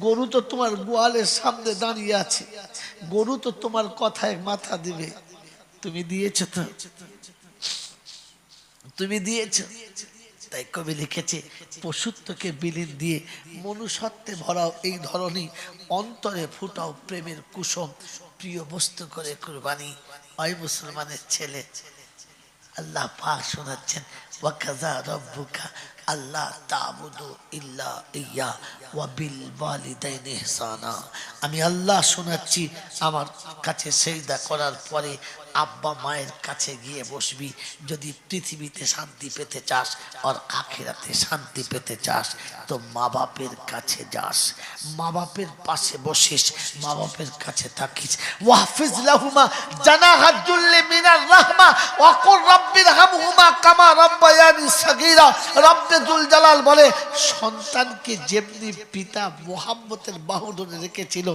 গরু তো তোমার গোয়ালের সামনে দাঁড়িয়ে আছে, গরু তো তোমার কথায় মাথা দিবে। তুমি দিয়েছো তো, তুমি দিয়েছো। তাই কবি লিখেছে, পশুত্বকে বিলীন দিয়ে মনুষ্যত্বে ভরাও এই ধরনী, অন্তরে ফুটাও প্রেমের কুসুম, প্রিয় বস্তু করে কুরবানি। ওই মুসলমানের ছেলে, আল্লাহ পাক শোনাচ্ছেন, ওয়াকাযা রাব্বুকা আল্লাহ তা'বুদু ইল্লা ইয়্যা ওয়া বিল ওয়ালিদাইনি ইহসানা। আমি আল্লাহ শোনাচ্ছি, আমার কাছে সিজদা করার পরে আব্বা মায়ের কাছে গিয়ে বসবি। যদি পৃথিবীতে শান্তি পেতে চাস আর আখিরাতে শান্তি পেতে চাস তো মা বাপের কাছে যাস, মা বাপের পাশে বসিস, মা বাপের কাছে থাকিস। ওয়াহফিজ লাহুমা জানাহাদ যুল্লি মিনার রাহমা ওয়া কুর রাব্বিরহামহুমা কামা রাব্বায়ানি সাগীরা। রব্বে যুল জালাল বলে, সন্তানকে যেমনি পিতা মোহাম্মতের বাহুডোরে রেখেছিল,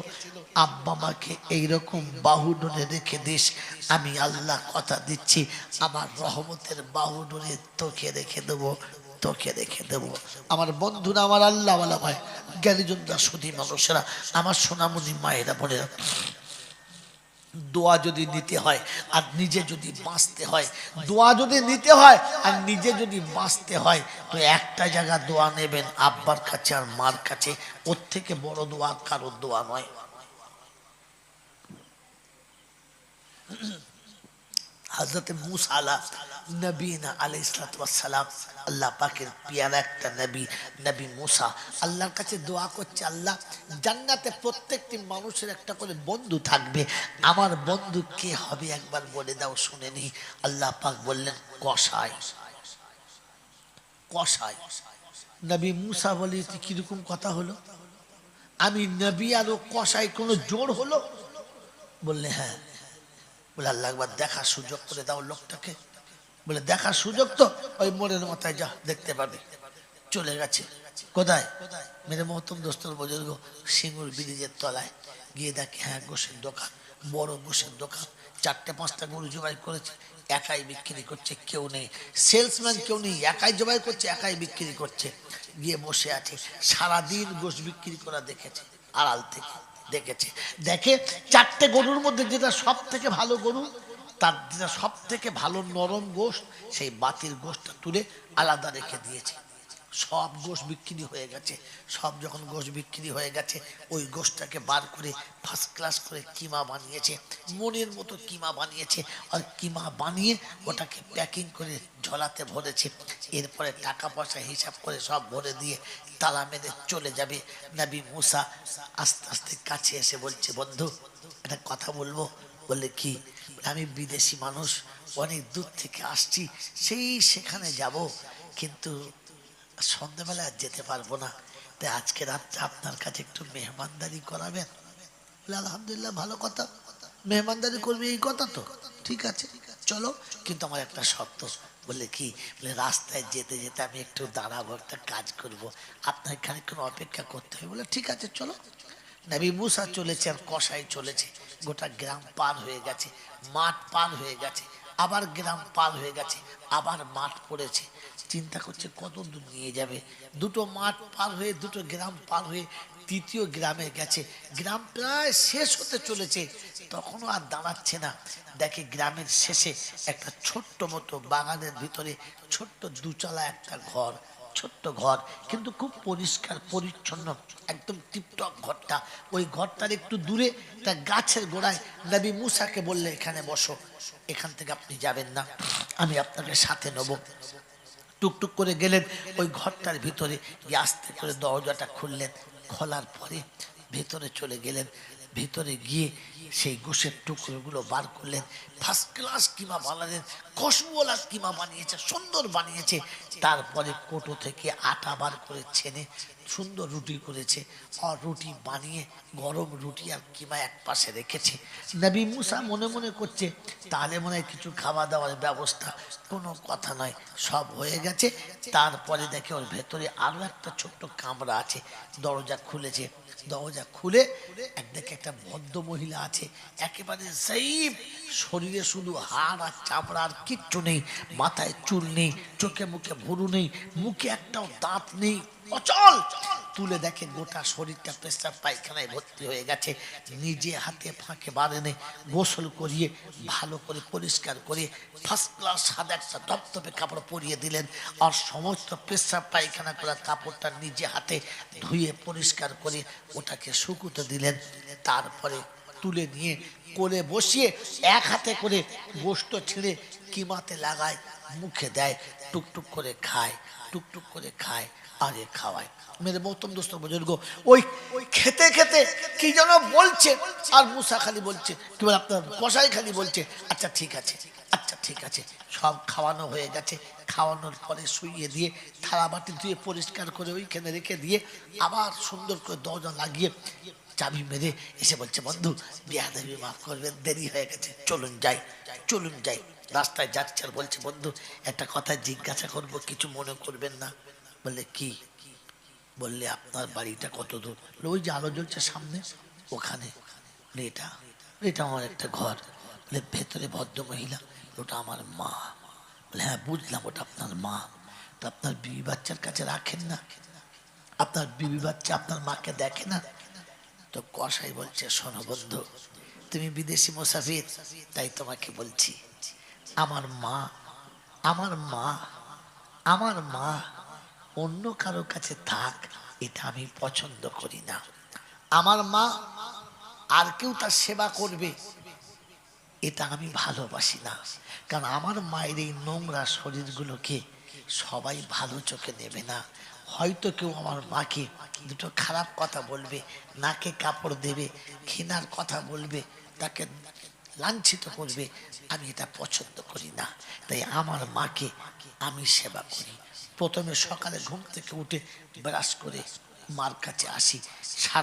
আব্বা মাকে এইরকম বাহুডোরে রেখে দিস। আমি আল্লাহ কথা দিচ্ছি, আমার রহমতের বাহুডোরে তোকে রেখে দেবো, তোকে রেখে দেবো। আমার বন্ধুরা, আমার আল্লাহওয়ালা ভাই, জ্ঞানীজনরা, সুধী মানুষেরা, আমার সোনামণি মায়েরা বোনেরা, দোয়া যদি নিতে হয় আর নিজে যদি বাঁচতে হয়, দোয়া যদি নিতে হয় আর নিজে যদি বাঁচতে হয়, তো একটা জায়গা দোয়া নেবেন, আব্বার কাছে আর মার কাছে। ওর থেকে বড় দোয়া কারোর দোয়া নয়। হযরতে মূসা নবীনা আলাইহিসসালাতু ওয়াসসালাম, আল্লাহ পাকের পিয়ারা একটা নবী, নবী মূসা আল্লাহর কাছে দোয়া করছে, আল্লাহ জান্নাতে প্রত্যেকটি মানুষের একটা করে বন্ধু থাকবে, আমার বন্ধু কে হবে একবার বলে দাও, শুনে নি। আল্লাহ পাক বললেন, কসাই। কসাই। নবী মূসা বলে, কিরকম কথা হলো? আমি নবী আর ও কসাই, কোনো জোর হলো? বললে হ্যাঁ। বলে আল্লাহ একবার দেখার সুযোগ করে দাও লোকটাকে। বলে দেখার সুযোগ তো ওই মোড়ের মাথায় যা, দেখতে পাবে। চলে গেছে কোথায়? মেরে মহতম দোস্তর বুজুর্গ, সিঙ্গুর ব্রিজের তলায় গিয়ে দেখে, হ্যাঁ গোশের দোকান, বড় গোশের দোকান, 4-5টা গরু জবাই করেছে, একাই বিক্রি করছে, কেউ নেই, সেলসম্যান কেউ নেই, একাই জবাই করছে, একাই বিক্রি করছে। গিয়ে বসে আছে, সারাদিন গোশ বিক্রি করা দেখেছে, আড়াল থেকে দেখেছে। দেখে 4টে গরুর মধ্যে যেটা সব থেকে ভালো গরু, তার যেটা সব থেকে ভালো নরম গোশত, সেই বাতির গোশতটা তুলে আলাদা রেখে দিয়েছে। সব গোশ বিক্রি হয়ে গেছে। সব যখন গোশ বিক্রি হয়ে গেছে, ওই গোশটাকে বার করে ফার্স্ট ক্লাস করে কিমা বানিয়েছে, মনের মতো কিমা বানিয়েছে। আর কিমা বানিয়ে ওটাকে প্যাকিং করে ঝোলাতে ভরেছে। এরপরে টাকা পয়সা হিসাব করে সব ভরে দিয়ে তালা মেরে চলে যাবে। নবী মূসা আস্তে আস্তে কাছে এসে বলছে, বন্ধু একটা কথা বলবো। বলে কি? আমি বিদেশি মানুষ, অনেক দূর থেকে আসছি, সেই সেখানে যাব, কিন্তু সন্ধ্যাবেলা যেতে পারবো না, তাই আজকে রাতটা আপনার কাছে একটু মেহমানদারি করাবেন। বলে আলহামদুলিল্লাহ, ভালো কথা, মেহমানদারি করবে এই কথা তো ঠিক আছে, চলো, কিন্তু আমার একটা শর্ত। বলে কি? বলে রাস্তায় যেতে যেতে আমি একটু দাঁড়াবো, একটা কাজ করব, আপনার খানিকক্ষণ অপেক্ষা করতে হবে। বলে ঠিক আছে চলো। নবী মূসা চলেছে আর কসাই চলেছে, গোটা গ্রাম পার হয়ে গেছে, মাঠ পার হয়ে গেছে, আবার গ্রাম পার হয়ে গেছে, আবার মাঠ পড়েছে। চিন্তা করছে কত দূর নিয়ে যাবে। দুটো মাঠ পার হয়ে, দুটো গ্রাম পার হয়ে তৃতীয় গ্রামে গেছে। গ্রাম প্রায় শেষ হতে চলেছে, তখনও আর দাঁড়াচ্ছে না। দেখে গ্রামের শেষে একটা ছোট্ট মতো বাগানের ভিতরে ছোট্ট দুচালা একটা ঘর, ছোট্ট ঘর, কিন্তু খুব পরিষ্কার পরিচ্ছন্ন, একদম টিপটপ ঘরটা। ওই ঘরটার একটু দূরে একটা গাছের গোড়ায় নবী মূসাকে বললে, এখানে বসো, এখান থেকে আপনি যাবেন না, আমি আপনাকে সাথে নেব। টুকটুক করে গেলেন ওই ঘরটার ভিতরে, গিয়ে আস্তে করে দরজাটা খুললেন, খোলার পরে ভেতরে চলে গেলেন। ভেতরে গিয়ে সেই গোশের টুকরোগুলো বার করলেন, ফার্স্ট ক্লাস কিমা বানালেন, খুশবুওয়ালা কিমা বানিয়েছে, সুন্দর বানিয়েছে। তারপরে কোটো থেকে আটা বার করে ছেনে সুন্দর রুটি করেছে, আর রুটি বানিয়ে গরম রুটি আর কিমা এক পাশে রেখেছে। নবী মূসা মনে মনে করছে, তাহলে মনে হয় কিছু খাওয়া দাওয়ার ব্যবস্থা। কোনো কথা নয়, সব হয়ে গেছে। তারপরে দেখে ওর ভেতরে আরো একটা ছোট্ট কামরা আছে, দরজা খুলেছে। দরজা খুলে একদিকে একটা ভদ্র মহিলা আছে, একেবারে জাইফ, শরীরে শুধু হাড় আর চামড়া, আর কিচ্ছু নেই, মাথায় চুল নেই, চোখে মুখে ভুরু নেই, মুখে একটাও দাঁত নেই, অচল। তুলে দেখে গোটা শরীরটা পেশাব পায়খানায় ভর্তি হয়ে গেছে। নিজে হাতে ফাঁকে বাঁধেনে গোসল করিয়ে ভালো করে পরিষ্কার করে ফার্স্ট ক্লাস সাদা একটা ধপধপে কাপড় পরিয়ে দিলেন। আর সমস্ত পেশাব পায়খানা করা কাপড়টা নিজে হাতে ধুয়ে পরিষ্কার করে ওটাকে শুকুতে দিলেন। তারপরে তুলে নিয়ে কোলে বসিয়ে এক হাতে করে গোশত ছিঁড়ে কিমাতে লাগায়, মুখে দেয়, টুকটুক করে খায়, টুকটুক করে খায় আর এ খাওয়ায়। মেরে মৌতম দোস্ত বুজুর্গ ওই খেতে খেতে কি যেন বলছে, আর মুসা খালি বলছে, কি বলে আপনার কসাই খালি বলছে আচ্ছা ঠিক আছে, আচ্ছা ঠিক আছে। সব খাওয়ানো হয়ে গেছে। খাওয়ানোর পরে শুইয়ে দিয়ে থালা বাটি ধুয়ে পরিষ্কার করে ওইখানে রেখে দিয়ে আবার সুন্দর করে দরজা লাগিয়ে চাবি মেরে এসে বলছে, বন্ধু বেয়াদবি মাফ করবেন, দেরি হয়ে গেছে, চলুন যাই, চলুন যাই। রাস্তায় যাচ্ছে আর বলছে, বন্ধু একটা কথা জিজ্ঞাসা করবো, কিছু মনে করবেন না। বললে কি? বললে আপনার বাড়িটা কত দূর? ওই যে আলো জ্বলছে সামনে ওখানে। এটা এটা আমার একটা ঘর। বলে ভেতরে ভদ্র মহিলা? ওটা আমার মা। বলে হ্যাঁ বুঝলাম, ওটা আপনার মা। তো আপনার বিবি বাচ্চার কাছে রাখেন না? আপনার বিবি বাচ্চা আপনার মাকে দেখে না? তো কসাই বলছে, শোনো বন্ধু, তুমি বিদেশি মুসাফির, তাই তোমাকে বলছি, আমার মা, আমার মা, আমার মা অন্য কারো কাছে থাক, এটা আমি পছন্দ করি না। আমার মা আর কেউ তার সেবা করবে, এটা আমি ভালোবাসি না। কারণ আমার মায়ের এই নোংরা শরীরগুলোকে সবাই ভালো চোখে নেবে না। হয়তো কেউ আমার মাকে দুটো খারাপ কথা বলবে, নাকে কাপড় দেবে, ঘৃণার কথা বলবে, তাকে লাঞ্ছিত করবে। আমি এটা পছন্দ করি না। তাই আমার মাকে আমি সেবা করি। প্রথমে সকালে ঘুম থেকে উঠে ব্রাশ করে মার কাছে আসি,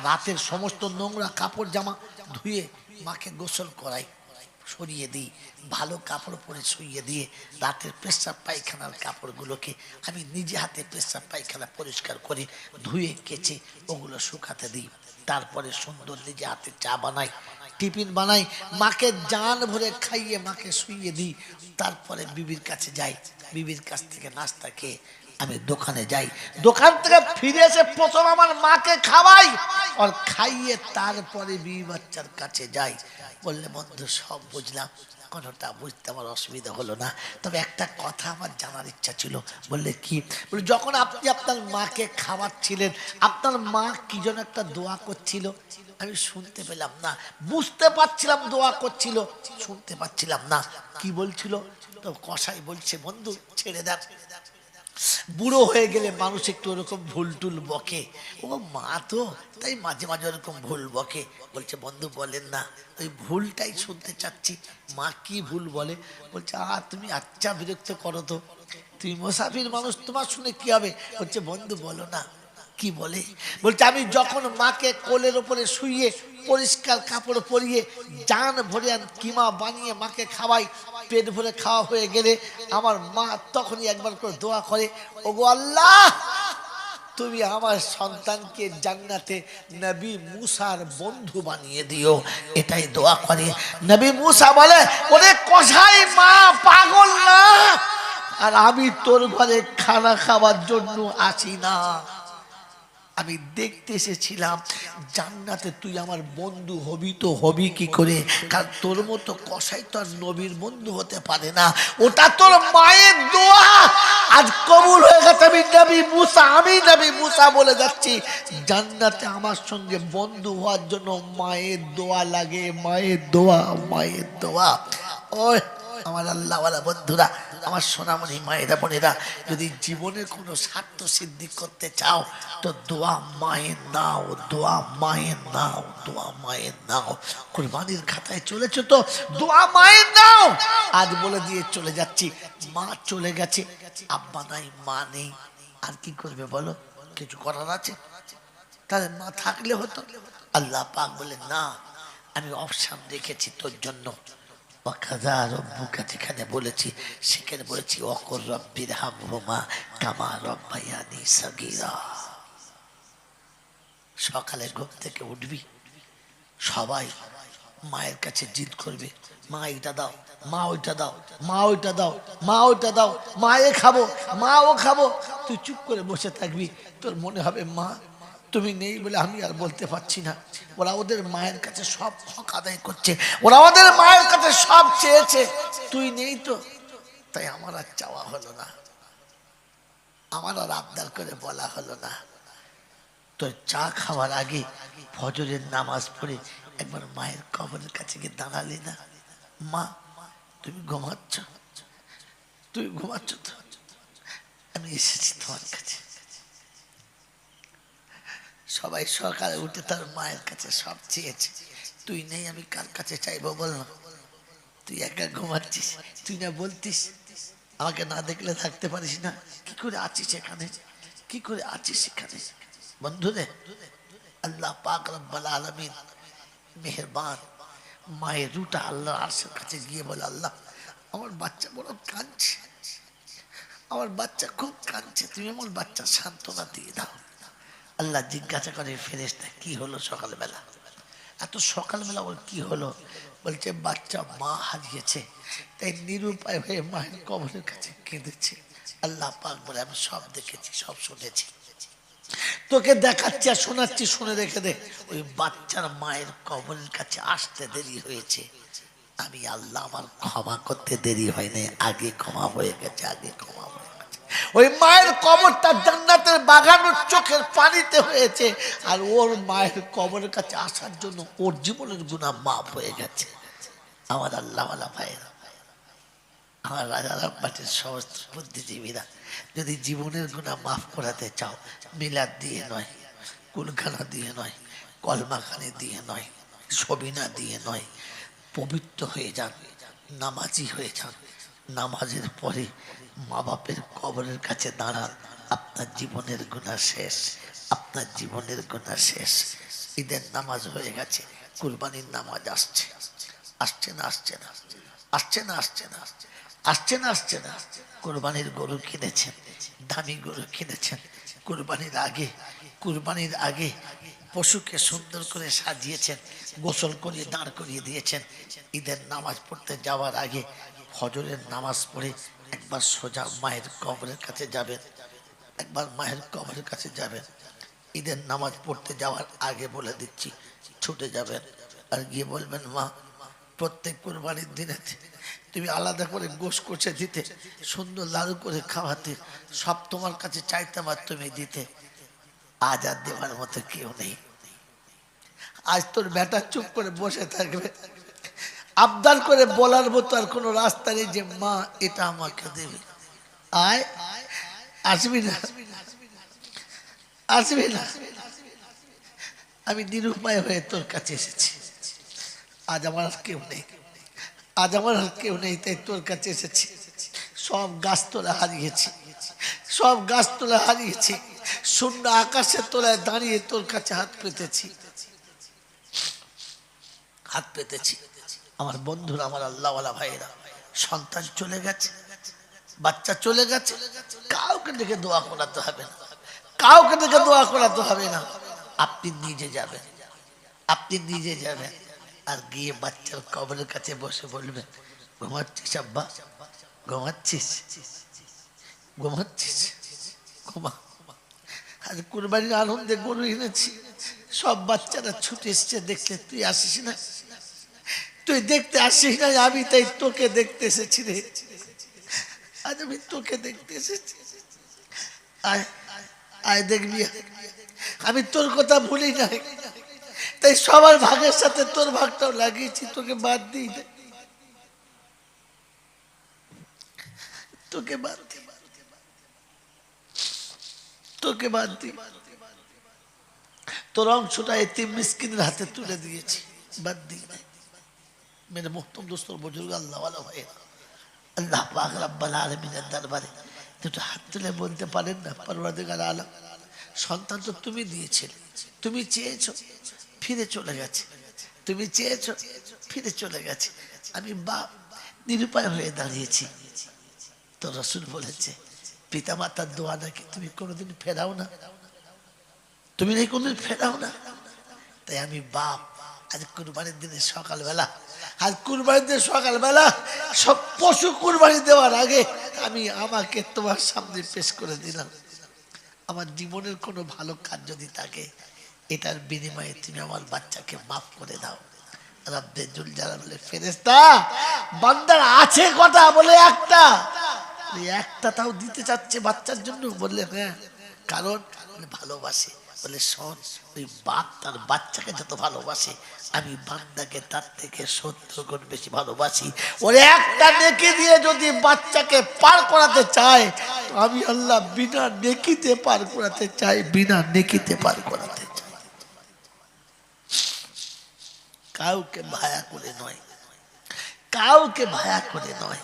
রাতের সমস্ত নোংরা কাপড় জামা ধুয়ে মাকে গোসল করাই, সরিয়ে দিই, ভালো কাপড় পরে শুইয়ে দিয়ে রাতের পেশাব পায়খানার কাপড়গুলোকে আমি নিজে হাতে পেশাব পায়খানা পরিষ্কার করে ধুয়ে কেচে ওগুলো শুকাতে দিই। তারপরে সুন্দর নিজে হাতে চা বানাই, টিফিন বানাই, মাকে জান ভরে খাইয়ে মাকে শুইয়ে দিই। তারপরে বিবির কাছে যাই, বিবির কাছ থেকে নাস্তা খেয়ে আমি দোকানে যাই, দোকান থেকে ফিরে এসে প্রথম আমার মাকে খাওয়াই আর খাইয়ে তারপরে বিবি বাচ্চার কাছে যাই। বললে বন্ধু সব বুঝলাম, কোনোটা বুঝতে আমার অসুবিধা হলো না, তবে একটা কথা আমার জানার ইচ্ছা ছিল। বললে কি? বলে যখন আপনি আপনার মাকে খাওয়াচ্ছিলেন, আপনার মা কি যেন একটা দোয়া করছিল, আমি শুনতে পেলাম না, বুঝতে পারছিলাম দোয়া করছিল, শুনতে পাচ্ছিলাম না কি বলছিল। তো কসাই বলছে, বন্ধু ছেড়ে দেন, বুড়ো হয়ে গেলে মানুষ একটু ওরকম ভুল টুল বকে, ও মা তো তাই মাঝে মাঝে ওরকম ভুল বকে। বলছে বন্ধু বলেন না, ওই ভুলটাই শুনতে চাচ্ছি, মা কি ভুল বলে? বলছে তুমি আচ্ছা বিরক্ত করো তো, তুমি মুসাফির মানুষ, তোমার শুনে কি হবে? বলছে বন্ধু বলো না কি বলে। বলছে আমি যখন মাকে কোলের ওপরে শুইয়ে পরিষ্কার কাপড় পরিয়ে জান ভরে কিমা বানিয়ে মাকে খাওয়াই, পেট ভরে খাওয়া হয়ে গেলে আমার মা তখনই একবার করে দোয়া করে, ওগো আল্লাহ তুমি আমার সন্তানকে জান্নাতে নবী মুসার বন্ধু বানিয়ে দিও, এটাই দোয়া করে। নবী মুসা বলে, ওরে কসাই মা পাগল না, আর আমি তোর ঘরে খানা খাওয়ার জন্য আসি না, আমি দেখতে এসেছিলাম জান্নাতে তুই আমার বন্ধু হবি। তো হবি কি করে? কারণ তোর মতো কসাই তো আর নবীর বন্ধু হতে পারে না, ওটা তোর মায়ের দোয়া আজ কবুল হয়ে গেছে। আমি নবী মুসা বলে যাচ্ছি, জান্নাতে আমার সঙ্গে বন্ধু হওয়ার জন্য মায়ের দোয়া লাগে, মায়ের দোয়া, মায়ের দোয়া। ওই আমার আল্লাহওয়ালা বন্ধুরা, আমার সোনামণি মায়েরা বোনেরা, যদি জীবনে কোনো স্বার্থ সিদ্ধি করতে চাও তো দোয়া মায়ের নাও, দোয়া মায়ের নাও, দোয়া মায়ের নাও। কুরবানির খাতায় চলেছে তো দোয়া মায়ের নাও। আজ বলে দিয়ে চলে যাচ্ছি, মা চলে গেছে, আব্বা নাই, মা নেই, আর কি করবে বলো? কিছু করার আছে? তাহলে মা থাকলে হতো। আল্লাহ পাক বলে না, আমি অপশন রেখেছি তোর জন্য। যেখানে বলেছি সেখানে বলেছি অকর রব্বির হামহুমা কামা রব্বায়ানি সাগীরা। সকালে ঘুম থেকে উঠবি, সবাই মায়ের কাছে জিদ করবে, মা এটা দাও, মা ওইটা দাও, মা ওইটা দাও, মা ওইটা দাও, মা এ খাবো, মা ও খাবো। তুই চুপ করে বসে থাকবি, তোর মনে হবে মা তুমি নেই বলে আমি আর বলতে পারছি না। ওরা ওদের মায়ের কাছে সব হক আদায় করছে, ওরা ওদের মায়ের কাছে সব চেয়েছে, তুই নেই তো, তাই আমার আর চাওয়া হলো না, আমার আর আবদার করে বলা হলো না। তোর চা খাওয়ার আগে ফজরের নামাজ পড়ে একবার মায়ের কবরের কাছে গিয়ে দাঁড়ালি না, মা তুমি ঘুমাচ্ছ, তুই ঘুমাচ্ছ তো, আমি এসেছি তোমার কাছে। সবাই সকালে উঠে তার মায়ের কাছে সব চেয়েছে, তুই নেই আমি কার কাছে চাইবো বল না? তুই একা ঘুমাচ্ছিস, তুই না বলতিস আমাকে না দেখলে থাকতে পারিস না, কি করে আছিস এখানে, কি করে আছিস এখানে? বন্ধুরে, আল্লাহ পাক রব্বুল আলামিন মেহেরবান, মায়ের রুটা আল্লাহর আরশের কাছে গিয়ে বলে, আল্লাহ আমার বাচ্চা বড় কাঁদছে, আমার বাচ্চা খুব কাঁদছে, তুমি আমার বাচ্চা সান্ত্বনা দিয়ে দাও। আল্লাহ জিজ্ঞাসা করে ফেরেশতা কি হলো সকালবেলা, এত সকালবেলা ওর কি হলো? বলছে বাচ্চা মা হারিয়েছে, তাই নিরুপায় হয়ে মায়ের কবরের কাছে কেঁদেছে। আল্লাহ পাক বলে আমি সব দেখেছি, সব শুনেছি, তোকে দেখাচ্ছি আর শোনাচ্ছি, শুনে রেখে দে। ওই বাচ্চার মায়ের কবরের কাছে আসতে দেরি হয়েছে, আমি আল্লাহ আমার ক্ষমা করতে দেরি হয়নি, আগে ক্ষমা হয়ে গেছে, আগে ক্ষমা হয়ে গেছে। ওই মায়ের কবরটা জান্নাতের বাগানোর চোখের পানিতে হয়েছে, আর ওর মায়ের কবরের কাছে আসার জন্য ওর জীবনের গুনাহ মাফ হয়ে গেছে। আমার আল্লাহওয়ালা ভাইয়েরা, আমার রাজারাম পাটের সমস্ত বুদ্ধিজীবীরা, যদি জীবনের গুনাহ মাফ করাতে চাও, মিলাদ দিয়ে নয়, কুলখানা দিয়ে নয়, কলমাখানি দিয়ে নয়, সবিনা দিয়ে নয়, পবিত্র হয়ে যান, নামাজি হয়ে যান, নামাজের পরে মা বাপের কবরের কাছে দাঁড়ান, আপনার জীবনের গুনাহ শেষ, আপনার জীবনের গুনাহ শেষ। ঈদের নামাজ হয়ে গেছে, কুরবানির নামাজ আসছে, আসছে না আসছে না, আসছে না আসছে না, আসছে না আসছে না। কুরবানির গরু কিনেছেন, দামি গরু কিনেছেন, কুরবানির আগে পশুকে সুন্দর করে সাজিয়েছেন, গোসল করিয়ে দাঁড় করিয়ে দিয়েছেন। ঈদের নামাজ পড়তে যাওয়ার আগে ফজরের নামাজ পড়ে একবার সোজা মায়ের কবরের কাছে যাবেন, একবার মায়ের কবরের কাছে যাবেন। ঈদের নামাজ পড়তে যাওয়ার আগে বলে দিচ্ছি, ছুটে যাবেন আর গিয়ে বলবেন, মা প্রত্যেক কুরবানির দিনে তুমি আলাদা করে গোশ কষে দিতে, সুন্দর লাড়ু করে খাওয়াতে, সব তোমার কাছে চাইতাম আর তুমি দিতে, আজ আর দেওয়ার মতো কেউ নেই। আজ তোর বেটা চুপ করে বসে থাকবে, আবদার করে বলার মতো আর কোনো রাস্তা নেই যে মা এটা আমাকে দেবে। আয়, আসবি না, আসবি না, আমি নিরুপায় হয়ে তোর কাছে এসেছি, আজ আমার আর কেউ নেই, আজ আমার আর কেউ নেই, তাই তোর কাছে এসেছি। সব গাছতলা হারিয়েছি, সব গাছতলা হারিয়েছি, শূন্য আকাশের তলায় দাঁড়িয়ে তোর কাছে হাত পেতেছি, হাত পেতেছি। আমার বন্ধুরা, আমার আল্লাহওয়ালা ভাইয়েরা, সন্তান চলে গেছে, বাচ্চা চলে গেছে, কাউকে দেখে দোয়া করাতে হবে না, কাউকে দেখে দোয়া করাতে হবে না, আপনি নিজে যাবেন, আপনি নিজে যাবেন আর গিয়ে বাচ্চার কবরের কাছে বসে বলবেন, ঘুমাচ্ছিস আব্বা, ঘুমাচ্ছিস, ঘুমাচ্ছিস, ঘুমা। আজ কুরবানির আনন্দে গরু এনেছি, সব বাচ্চারা ছুটে এসছে দেখতে, তুই আসিস না, তুই দেখতে আসিস না, আমি তাই তোকে দেখতে এসেছি রে, আজ আমি তোকে দেখতে এসেছি, আয় আয় দেখবি, আমি তোর কথা ভুলি নাই, তাই সবার ভাগের সাথে তোর ভাগটাও লাগিয়েছি, তোকে বাদ দিই না, তোকে বাদ দিই, তোকে বাদ দিই, তোর অংশটা এতিম মিসকিনের হাতে তুলে দিয়েছি, বাদ দিই না। मेरे मोहतरम दोस्तों, बुजुर्ग, अल्लाह वाला भाई, अल्लाह पाक रब्बुल आलमीনের দরবারে দুটো হাত তুলে বলতে পারেন না, পরওয়ারদিগার আলম, সন্তান তো তুমি দিয়েছিলে, তুমি চেয়েছো ফিরে চলে গেছে, তুমি চেয়েছো ফিরে চলে গেছে, আমি বাপ নিরুপায় হয়ে দাঁড়িয়েছি। তো রাসূল বলেছে, পিতা মাতার দোয়া নাকি তুমি কোনোদিন ফেরাও না, তুমি নাকি কোনোদিন ফেরাও না, তাই আমি বাপ আজ কুরবানির দিনে সকালবেলা, আজ কুরবানির দিনে সকালবেলা সব পশু কুরবানি দেওয়ার আগে আমি আমাকে তোমার সামনে পেশ করে দিলাম। আমার জীবনের কোনো ভালো কাজ যদি থাকে, এটার বিনিময়ে তুমি আমার বাচ্চাকে মাফ করে দাও। রব্বে জুল জালাল বলে, ফেরেশতা বান্দার আছে কথা বলে একটা, একটা তাও দিতে চাচ্ছে বাচ্চার জন্য। বললে হ্যাঁ, কারণ ভালোবাসে। বলে শোন, ওই বাপ তার বাচ্চাকে যত ভালোবাসে, আমি বান্দাকে তার থেকে 70 গুণ বেশি ভালোবাসি। ওরে একটা নেকি দিয়ে যদি বাচ্চাকে পার করাতে চায়, তো আমি আল্লাহ বিনা নেকিতে পার করাতে চাই, বিনা নেকিতে পার করাতে চাই। কাউকে ভায়া করে নয়, কাউকে ভায়া করে নয়,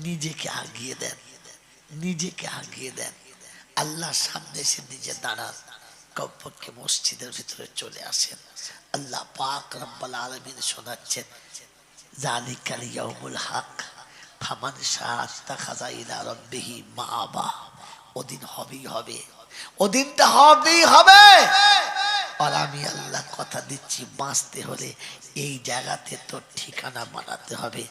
নিজেকে আগিয়ে দেন, নিজেকে আগিয়ে দেন। আল্লাহর সামনে এসে নিজে দাঁড়ান, কমপক্ষে মসজিদের ভিতরে চলে আসেন। আল্লাহ পাক রব্বুল আলামিন শোনাচ্ছেন, যালিকাল ইয়াউমুল হক ফামান শাআ ইত্তাখাযা ইলা রাব্বিহি মাআবা। ওদিন হবেই হবে, ওদিনটা হবেই হবে। আর আমি আল্লাহ কথা দিচ্ছি, বাঁচতে হলে এই জায়গাতে তো ঠিকানা বানাতে হবে।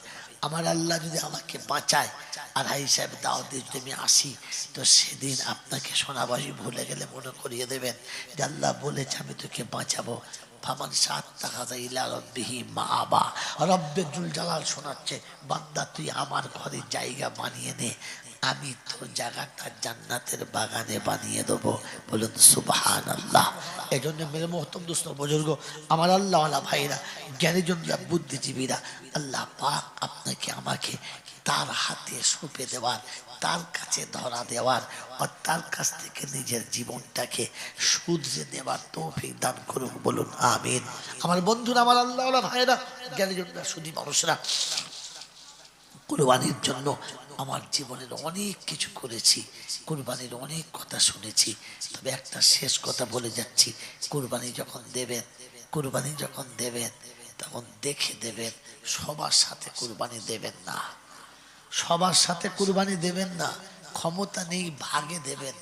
আমার আল্লাহ যদি আমাকে বাঁচায় আর হাই সাহেব দাওয়াত দিয়ে যদি আমি আসি, তো সেদিন আপনাকে সোনাবাসী ভুলে গেলে মনে করিয়ে দেবেন যে আল্লাহ বলেছে আমি তোকে বাঁচাবো। ফামান শাআ ইত্তাখাযা ইলা রাব্বিহি মাআবা। রব্বে জুল জালাল শোনাচ্ছে, বান্দা তুই আমার ঘরে জায়গা বানিয়ে নে, আমি তোর জায়গাটা জান্নাতের বাগানে বানিয়ে দেবো। বলুন সুবহানাল্লাহ। এই জন্য মেরে মোহতরম দোস্ত বুজুর্গ, আমার আল্লাহওয়ালা ভাইরা, জ্ঞানীজনরা, বুদ্ধিজীবীরা, আল্লাহ পাক আপনাকে আমাকে তার হাতে সঁপে দেওয়ার, তার কাছে ধরা দেওয়ার, আর তার কাছ থেকে নিজের জীবনটাকে শুধরে দেওয়ার তৌফিক দান করুন। বলুন আমিন। আমার বন্ধুরা, আমার আল্লাহওয়ালা ভাইরা, জ্ঞানীজনরা, সুধী মানুষরা, কুরবানির জন্য আমার জীবনের অনেক কিছু করেছি, কুরবানির অনেক কথা শুনেছি। তবে একটা শেষ কথা বলে যাচ্ছি, কুরবানি যখন দেবেন, কুরবানি যখন দেবেন তখন দেখে দেবেন, সবার সাথে কুরবানি দেবেন না, সবার সাথে কুরবানি দেবেন না। ক্ষমতা নেই ভাগে দেবেন,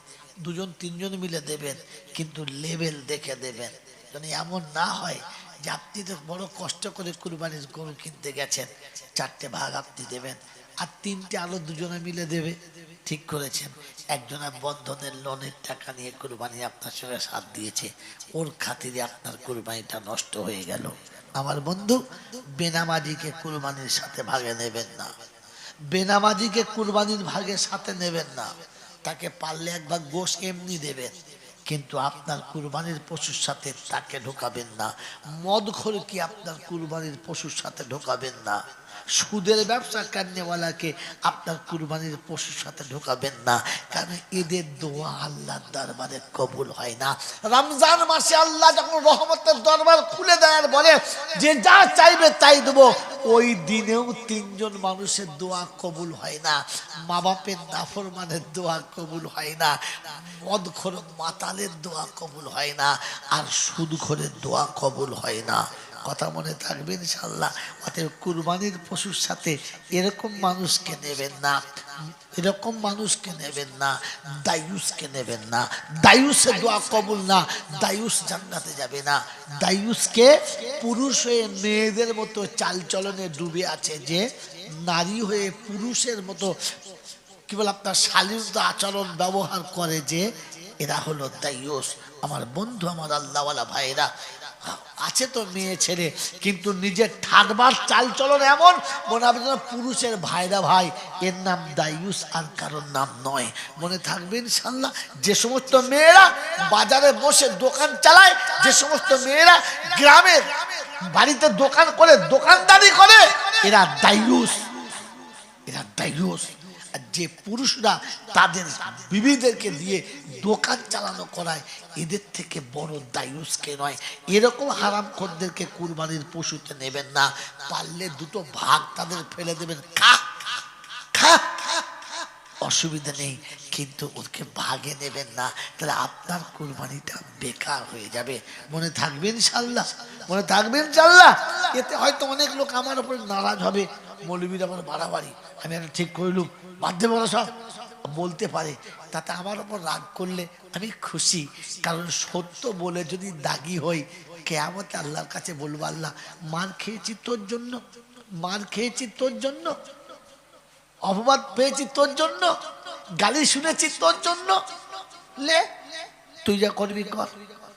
2জন 3জন মিলে দেবেন, কিন্তু লেভেল দেখে দেবেন। যেন এমন না হয় যে আপনি তো বড় কষ্ট করে কুরবানির গরু কিনতে গেছেন, 4টে ভাগ আপনি দেবেন আর 3টে আলো 2জনে মিলে দেবে। ঠিক করেছেন, একজনের বন্ধনের লোনের টাকা নিয়ে কুরবানি আপনার সঙ্গে সাথ দিয়েছে, ওর খাতিরে আপনার কুরবানিটা নষ্ট হয়ে গেল। আমার বন্ধু, বেনামাজিকে কুরবানির সাথে ভাগে নেবেন না, বেনামাজিকে কুরবানির ভাগের সাথে নেবেন না। তাকে পারলে একবার গোশ এমনি দেবেন, কিন্তু আপনার কুরবানির পশুর সাথে তাকে ঢোকাবেন না। মদখোরকে আপনার কুরবানির পশুর সাথে ঢোকাবেন না। সুদের ব্যবসা কান্নেওয়ালাকে আপনার কুরবানির পশুর সাথে ঢোকাবেন না, কারণ এদের দোয়া আল্লাহর দরবারে কবুল হয় না। রমজান মাসে আল্লাহ যখন রহমতের দরবার খুলে দেয় আর বলে যে যা চাইবে তাই দেবো, ওই দিনেও 3জন মানুষের দোয়া কবুল হয় না। মা বাপের নাফরমানের দোয়া কবুল হয় না, মদখোর মাতালের দোয়া কবুল হয় না, আর সুদখোরের দোয়া কবুল হয় না। কথা মনে থাকবে ইনশাআল্লাহ। অতএব কুরবানির পশুর সাথে এরকম মানুষকে নেবেন না, এরকম মানুষকে নেবেন না, দায়ুসকে নেবেন না। দায়ুসের দোয়া কবুল না, দায়ুস জান্নাতে যাবে না। দায়ুসকে পুরুষ হয়ে মেয়েদের মতো চালচলনে ডুবে আছে, যে নারী হয়ে পুরুষের মতো কি বলে আপনার শালীনতা আচরণ ব্যবহার করে, যে এরা হলো দায়ুস। আমার বন্ধু, আমার আল্লাহওয়ালা ভাইরা, আছে তো মেয়ে ছেলে, কিন্তু নিজের ঠাটবার চাল চলন এমন মনে হবে যেন পুরুষের ভাইরা ভাই। এর নাম দায়ুস, আর কারোর নাম নয়। মনে থাকবে ইনশাআল্লাহ। যে সমস্ত মেয়েরা বাজারে বসে দোকান চালায়, যে সমস্ত মেয়েরা গ্রামের বাড়িতে দোকান করে দোকানদারি করে, এরা দায়ুস, এরা দায়ুস। আর যে পুরুষরা তাদের বিবিদেরকে দিয়ে দোকান চালানো করায়, এদের থেকে বড় দায়ুসকে নয়। এরকম হারামখোরদেরকে কুরবানির পশুতে নেবেন না। পারলে 2টো ভাগ তাদের ফেলে দেবেন, খা খা, অসুবিধা নেই, কিন্তু ওকে ভাগে নেবেন না, তাহলে আপনার কুরবানিটা বেকার হয়ে যাবে। মনে থাকবে ইনশাআল্লাহ, মনে থাকবে ইনশাআল্লাহ। এতে হয়তো অনেক লোক আমার উপরে নারাজ হবে, মৌলবীর আমার বাড়াবাড়ি, আমি একটা ঠিক করলুম, বাধ্যে বলা সব বলতে পারে। তাতে আমার উপর রাগ করলে আমি খুশি, কারণ সত্য বলে যদি দাগি হই, কিয়ামতে আল্লাহর কাছে বলবো, আল্লাহ মার খেয়েছি তোর জন্য, মার খেয়েছি তোর জন্য, অপবাদ পেয়েছি তোর জন্য, গালি শুনেছি তোর জন্য, লে তুই যা করবি কর।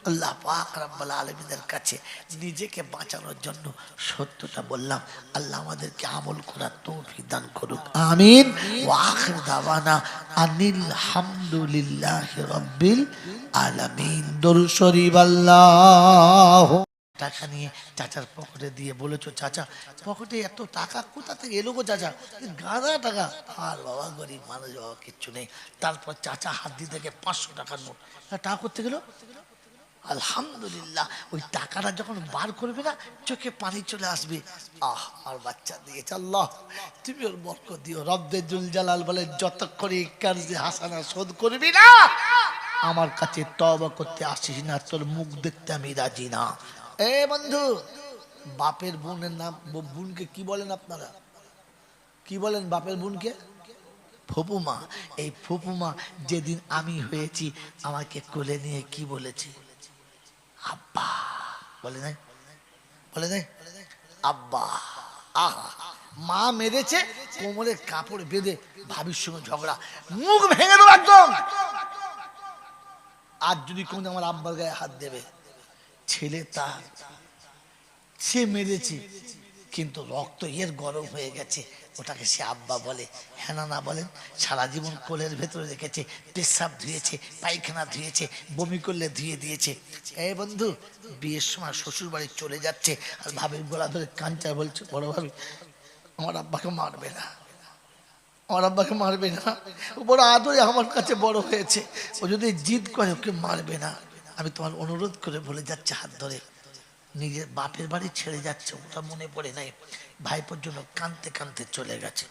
আল্লাহ পাক রব্বুল আলামিনের কাছে নিজেকে বাঁচানোর জন্য সত্যটা বললাম। আল্লাহ আমাদেরকে আমল করার তৌফিক দান করুক, আমিন। ওয়া আখির দাওয়ানা আনিল হামদুলিল্লাহি রাব্বিল আলামিন। দরুদ শরীফ। আল্লাহ টাকা নিয়ে চাচার পকেটে দিয়ে বলেছো, চাচা পকেটে এত টাকা কোথা থেকে এলো গো চাচা? গাঁদা টাকা। আর বাবা গরিব মানুষ, বাবা কিচ্ছু নেই। তারপর চাচা হাত দিয়ে থেকে 500 টাকার নোট। টাকা করতে গেল, আলহামদুলিল্লাহ ওই টাকাটা যখন বার করবে না, চোখে পানি চলে আসবে। আহ, আর বাচ্চা দিয়েছে, আল্লাহ তুমি ওর বরকত দিও। রব্বে জুল জালাল বলে, যতক্ষণ এই কার্যে হাসানা শোধ করবি না, আমার কাছে তওবা করতে আসিস না, তোর মুখ দেখতে আমি রাজি না। এ বন্ধু, বাপের বোনের নাম, বোনকে কি বলেন আপনারা? কি বলেন বাপের বোনকে? ফুপুমা। এই ফুপুমা যেদিন আমি হয়েছি, আমাকে কোলে নিয়ে কি বলেছে? আব্বা বলে নাই, বলে নাই আব্বা। আহা, মা মেরেছে, কোমরে কাপড় বেঁধে ভাবির সঙ্গে ঝগড়া, মুখ ভেঙে দেবো একদম। আর যদি কোন আমার আব্বার গায়ে হাত দেবে, ছেলে তার, সে মেরেছে কিন্তু রক্ত এর গরম হয়ে গেছে, ওটাকে সে আব্বা বলে। হ্যাঁ না বলেন? সারা জীবন কোলের ভেতরে রেখেছে, পেশাব ধুয়েছে, পায়খানা ধুয়েছে, বমি করলে ধুয়ে দিয়েছে। এই বন্ধু, বিয়ের সময় শ্বশুর বাড়ি চলে যাচ্ছে, আর ভাবির গলা ধরে কাঞ্চা বলছে, বড় ভাবি আমার আব্বাকে মারবে না, আমার আব্বাকে মারবে না, ও বড় আদরে আমার কাছে বড় হয়েছে, ও যদি জিদ করে ওকে মারবে না। আমি তোমার অনুরোধ করে বলে যাচ্ছে হাত ধরে, নিজের বাপের বাড়ি ছেড়ে যাচ্ছে, ওটা মনে পড়ে নাই। ভাইপোর জন্য কাঁদতে কাঁদতে চলে গেছে।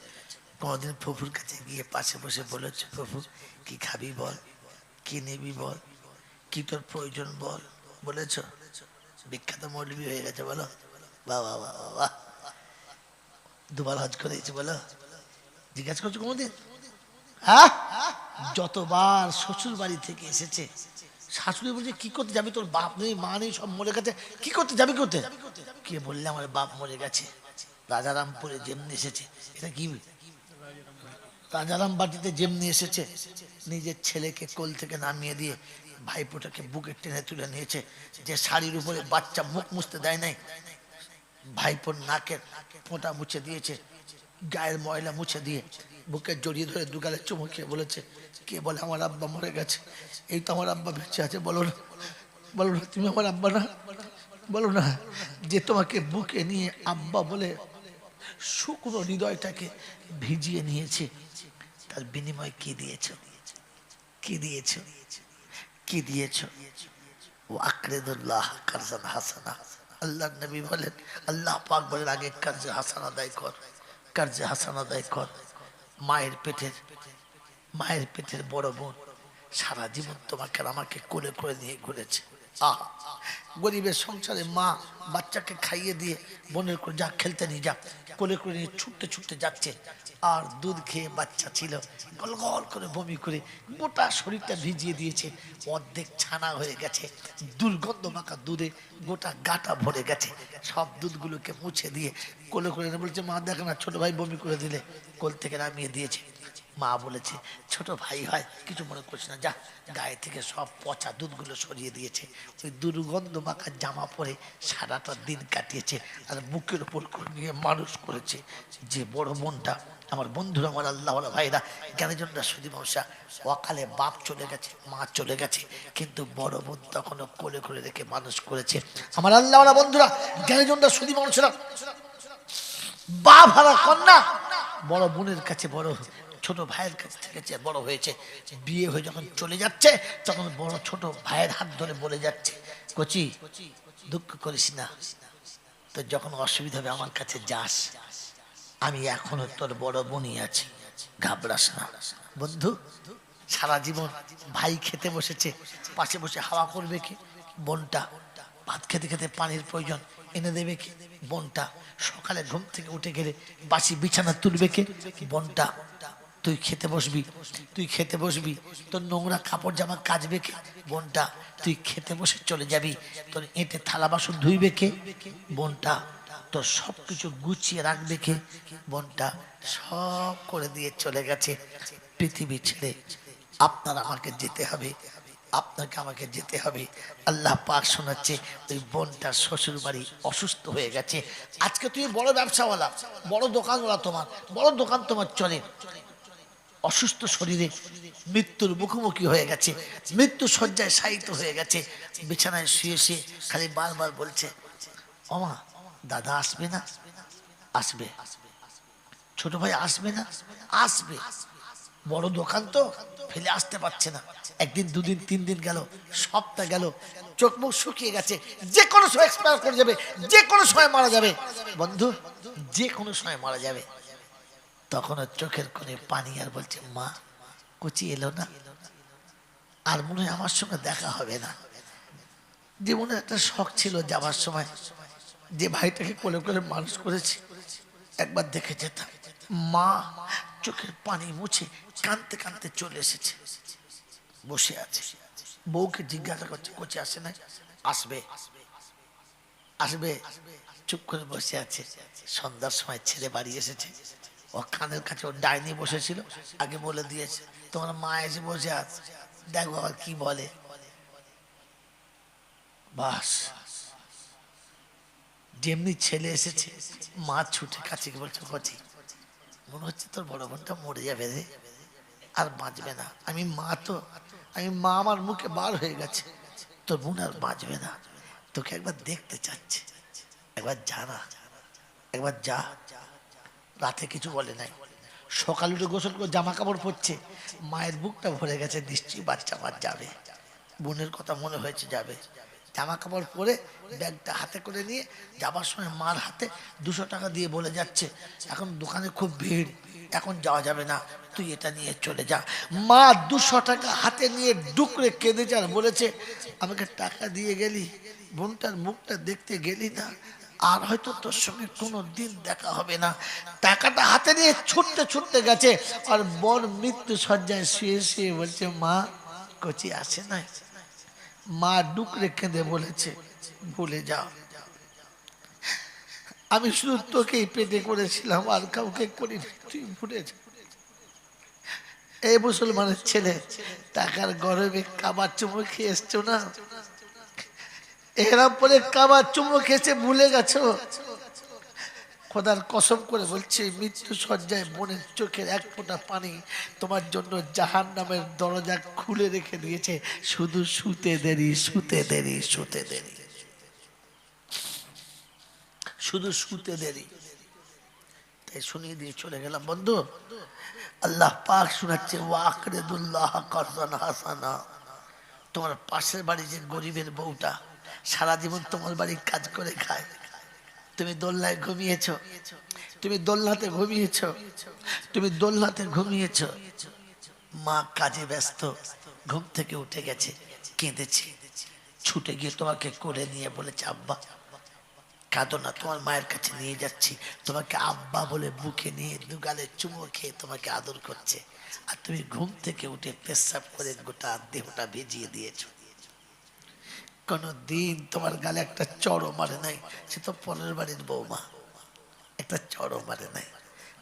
কোনোদিন ফুফুর কাছে গিয়ে পাশে বসে বলেছে, ফুফু কি খাবি বল, কি নেবি বল, কি তোর প্রয়োজন বল? বলেছ? বিখ্যাত মৌলবি হয়ে গেছে বলো, বাবা বাবা বাবা। দুবার হজ করেছি বলো, জিজ্ঞাসা করছো কোনোদিন? হ্যাঁ, যতবার শ্বশুর বাড়ি থেকে এসেছে, শাশুড়ি বলছে কি করতে যাবি, তোর বাপ নেই মা নেই, সব মরে গেছে, কি করতে যাবি? করতে কে বললে আমার বাপ মরে গেছে? রাজারামপুরে যেমনি এসেছে, এটা কি রাজারাম বাটিতে যেমনি এসেছে, নিজের ছেলেকে কোল থেকে নামিয়ে দিয়ে ভাইপোটাকে বুকে টেনে তুলে নিয়েছে। যে শাড়ির উপরে বাচ্চা মুখ মুছতে দেয় নাই, ভাইপোর নাকের ফোঁটা মুছে দিয়েছে, গায়ের ময়লা মুছে দিয়ে বুকে জড়িয়ে ধরে দুগালে চুমু খেয়ে বলেছে, কে বলে আমার আব্বা মরে গেছে? এই তো আমার আব্বা বেঁচে আছে, বলো না, বলো না তুমি আমার আব্বা না, বলো না। যে তোমাকে বুকে নিয়ে আব্বা বলে শুকনো হৃদয়টাকে ভিজিয়ে নিয়েছে, তার বিনিময় কি দিয়েছ? কি দিয়েছ? কি দিয়েছ? ও আকরিদুল্লাহ কারজান হাসানা। আল্লাহ নবী বলেন, আল্লাহ পাক বলেন, আগে কার্জে হাসানা আদায় কর, কার্জে হাসানা আদায় কর। মায়ের পেটের বড় বোন সারা জীবন তোমাকে আর আমাকে কোলে করে নিয়ে ঘুরেছে। আহ, গরিবের সংসারে মা বাচ্চাকে খাইয়ে দিয়ে বোনের করে যা খেলতে নিয়ে যা, কোলে করে নিয়ে ছুটতে ছুটতে যাচ্ছে, আর দুধ খেয়ে বাচ্চা ছিল, গল গল করে বমি করে গোটা শরীরটা ভিজিয়ে দিয়েছে, অর্ধেক ছানা হয়ে গেছে, দুর্গন্ধ মাখা দুধে গোটা গাটা ভরে গেছে। সব দুধগুলোকে মুছে দিয়ে কোলে করে এনে বলছে, মা দেখো না ছোট ভাই বমি করে দিলে, কোল থেকে নামিয়ে দিয়েছে। মা বলেছে, ছোট ভাই হয় কিছু মনে করছে না, যা, গায়ে থেকে সব পচা দুধগুলো সরিয়ে দিয়েছে। ওই দুর্গন্ধ মাখা জামা পরে সারাটা দিন কাটিয়েছে, আর বুকের উপর নিয়ে মানুষ করেছে। যে বড় মনটা, আমার বন্ধুরা, আমার আল্লাহ ভাইরা, জ্ঞানীজনরা, সুদী মশা, অকালে বাপ চলে গেছে, মা চলে গেছে, কিন্তু বড় বোন তখনও কোলে করে রেখে মানুষ করেছে। আমার আল্লাহ বন্ধুরা, জ্ঞানীজনরা, সুদী মানুষরা, বাপ হারা কন্যা বড় বোনের কাছে, বড় ছোট ভাইয়ের কাছ থেকে বড় হয়েছে। বিয়ে হয়ে যখন চলে যাচ্ছে, তখন বড় ছোট ভাইয়ের হাত ধরে বলে যাচ্ছে, কচি দুঃখ করিস না, তোর যখন অসুবিধা হবে আমার কাছে যাস, আমি এখনো তোর বড় বোনই আছি, ঘাবড়াস না। বন্ধু, সারা জীবন ভাই খেতে বসেছে, পাশে বসে হাওয়া করবে কি? বোনটা। ভাত খেতে খেতে পানির প্রয়োজন, এনে দেবে কি? বোনটা। সকালে ঘুম থেকে উঠে গেলে বাসি বিছানা তুলবে কে? বোনটা। তুই খেতে বসবি, তুই খেতে বসবি, তোর নোংরা কাপড় জামা কাচবে কে? বোনটা। তুই খেতে বসে চলে যাবি, তোর এঁটে থালা বাসন ধুইবে কে? বোনটা। তোর সব কিছু গুছিয়ে রাখবে কে? বোনটা। সব করে দিয়ে চলে গেছে পৃথিবী ছেড়ে। আপনার আমাকে যেতে হবে, আপনাকে আমাকে যেতে হবে। আল্লাহ পাক শোনাচ্ছে ওই বোনটার শ্বশুর বাড়ি অসুস্থ হয়ে গেছে। আজকে তুমি বড় ব্যবসাওয়ালা, বড় দোকানওয়ালা, তোমার বড় দোকান তোমার চলে, অসুস্থ শরীরে মৃত্যুর মুখোমুখি হয়ে গেছে, মৃত্যু শয্যায় শায়িত হয়ে গেছে, বিছানায় শুয়ে শুয়ে খালি বারবার বলছে, ওমা দাদা আসবে না? আসবে। ছোট ভাই আসবে না? আসবে। বড় দোকান তো ফেলে আসতে পারছে না। একদিন, দুদিন, 3 দিন গেল, সপ্তাহ গেল, চোখ মুখ শুকিয়ে গেছে, যে কোনো সময় এক্সপায়ার করে যাবে, যে কোনো সময় মারা যাবে বন্ধু, যে কোনো সময় মারা যাবে। তখন চোখের কোণে পানি, আর বলছে, মা কচি এলো না, আর মনে হয় আমার সঙ্গে দেখা হবে না। জীবনে একটা শখ ছিল যাবার সময়, যে ভাইটাকে কোলে কোলে মানুষ করেছি, একবার দেখে যেতাম। মা চোখের পানি মুছে কাঁদতে কাঁদতে চলে এসেছে, বসে আছে। বউকে জিজ্ঞাসা করছে, কচি আসে নাই? আসবে, আসবে। চুপ করে বসে আছে। সন্ধ্যার সময় ছেলে বাড়ি এসেছে, ও কানের কাছে ওর ডাইনি বসেছিল, আগে বলে দিয়েছে, তোমার মা এসে বসে আছে, দেখো আর কি বলে। বাস, যেমনি ছেলে এসেছে, মা ছুটে কাছে বলছে, কচি মনে হচ্ছে তোর বড় বোনটা মরে যাবে রে, আর বাঁচবে না। আমি মা তো, আমি মা, আমার মুখে বার হয়ে গেছে, তোর বোন আর বাঁচবে না, তোকে একবার দেখতে চাচ্ছে, একবার যা না, একবার যা। রাতে কিছু বলে নাই, সকালে উঠে গোসল করে জামা কাপড় পরছে, মায়ের বুকটা ভরে গেছে, নিশ্চয়ই বাচ্চা মার যাবে, বোনের কথা মনে হয়েছে যাবে। জামা কাপড় পরে ব্যাগটা হাতে করে নিয়ে যাবার সময় মার হাতে 200 টাকা দিয়ে বলে যাচ্ছে, এখন দোকানে খুব ভিড়, এখন যাওয়া যাবে না, তুই এটা নিয়ে চলে যা। মা 200 টাকা হাতে নিয়ে ডুকরে কেঁদে যান, বলেছে, আমাকে টাকা দিয়ে গেলি, বোনটার মুখটা দেখতে গেলি না, আর হয়তো তোর সঙ্গে কোনো দিন দেখা হবে না। টাকাটা হাতে নিয়ে ছুটতে ছুটতে গেছে, আর বোন মৃত্যু শয্যায় শুয়ে শুয়ে বলছে, মা কচি আসে নাই? মা ডুকরে কেঁদে বলেছে, ভুলে যাও, আমি শুধু তোকেই পেটে করেছিলাম, আর কাউকে করিনি, তুই ভুলে যা। এই মুসলমানের ছেলে, টাকার গরমে কাবার চুমো খেয়ে এসছো না, এরাম পরে কাবার চুমো খেয়েছে ভুলে গেছো। খোদার কসম করে বলছে, মৃত্যু শয্যায় বোনের চোখের এক ফোঁটা পানি তোমার জন্য জাহান্নামের দরজা খুলে রেখে দিয়েছে, শুধু শুতে দেরি, শুতে দেরি, শুতে দেরি, শুধু শুতে দেরি। তাই শুনিয়ে দিয়ে চলে গেলাম বন্ধু। আল্লাহ পাক শোনাচ্ছে, ওয়াকরিদুল্লাহ কারযান হাসানা। তোমার পাশের বাড়ি যে গরিবের বউটা সারা জীবন তোমার বাড়ির কাজ করে খায়, তুমি দোলনায় ঘুমিয়েছ, তুমি দোলনাতে ঘুমিয়েছ, তুমি দোলনাতে ঘুমিয়েছ, মা কাজে ব্যস্ত, ঘুম থেকে উঠে গেছে, কেঁদেছে, ছুটে গিয়ে তোমাকে কোলে নিয়ে বলেছে, আব্বা কাঁদো না, তোমার মায়ের কাছে নিয়ে যাচ্ছি। তোমাকে আব্বা বলে বুকে নিয়ে দুগালে চুমো খেয়ে তোমাকে আদর করছে, আর তুমি ঘুম থেকে উঠে পেশাব করে গোটা দেহটা ভিজিয়ে দিয়েছো। কোনদিন তোমার গালে একটা চড়ও মারে নাই, সে তো পরের বাড়ির বৌমা, একটা চড়ও মারে নাই,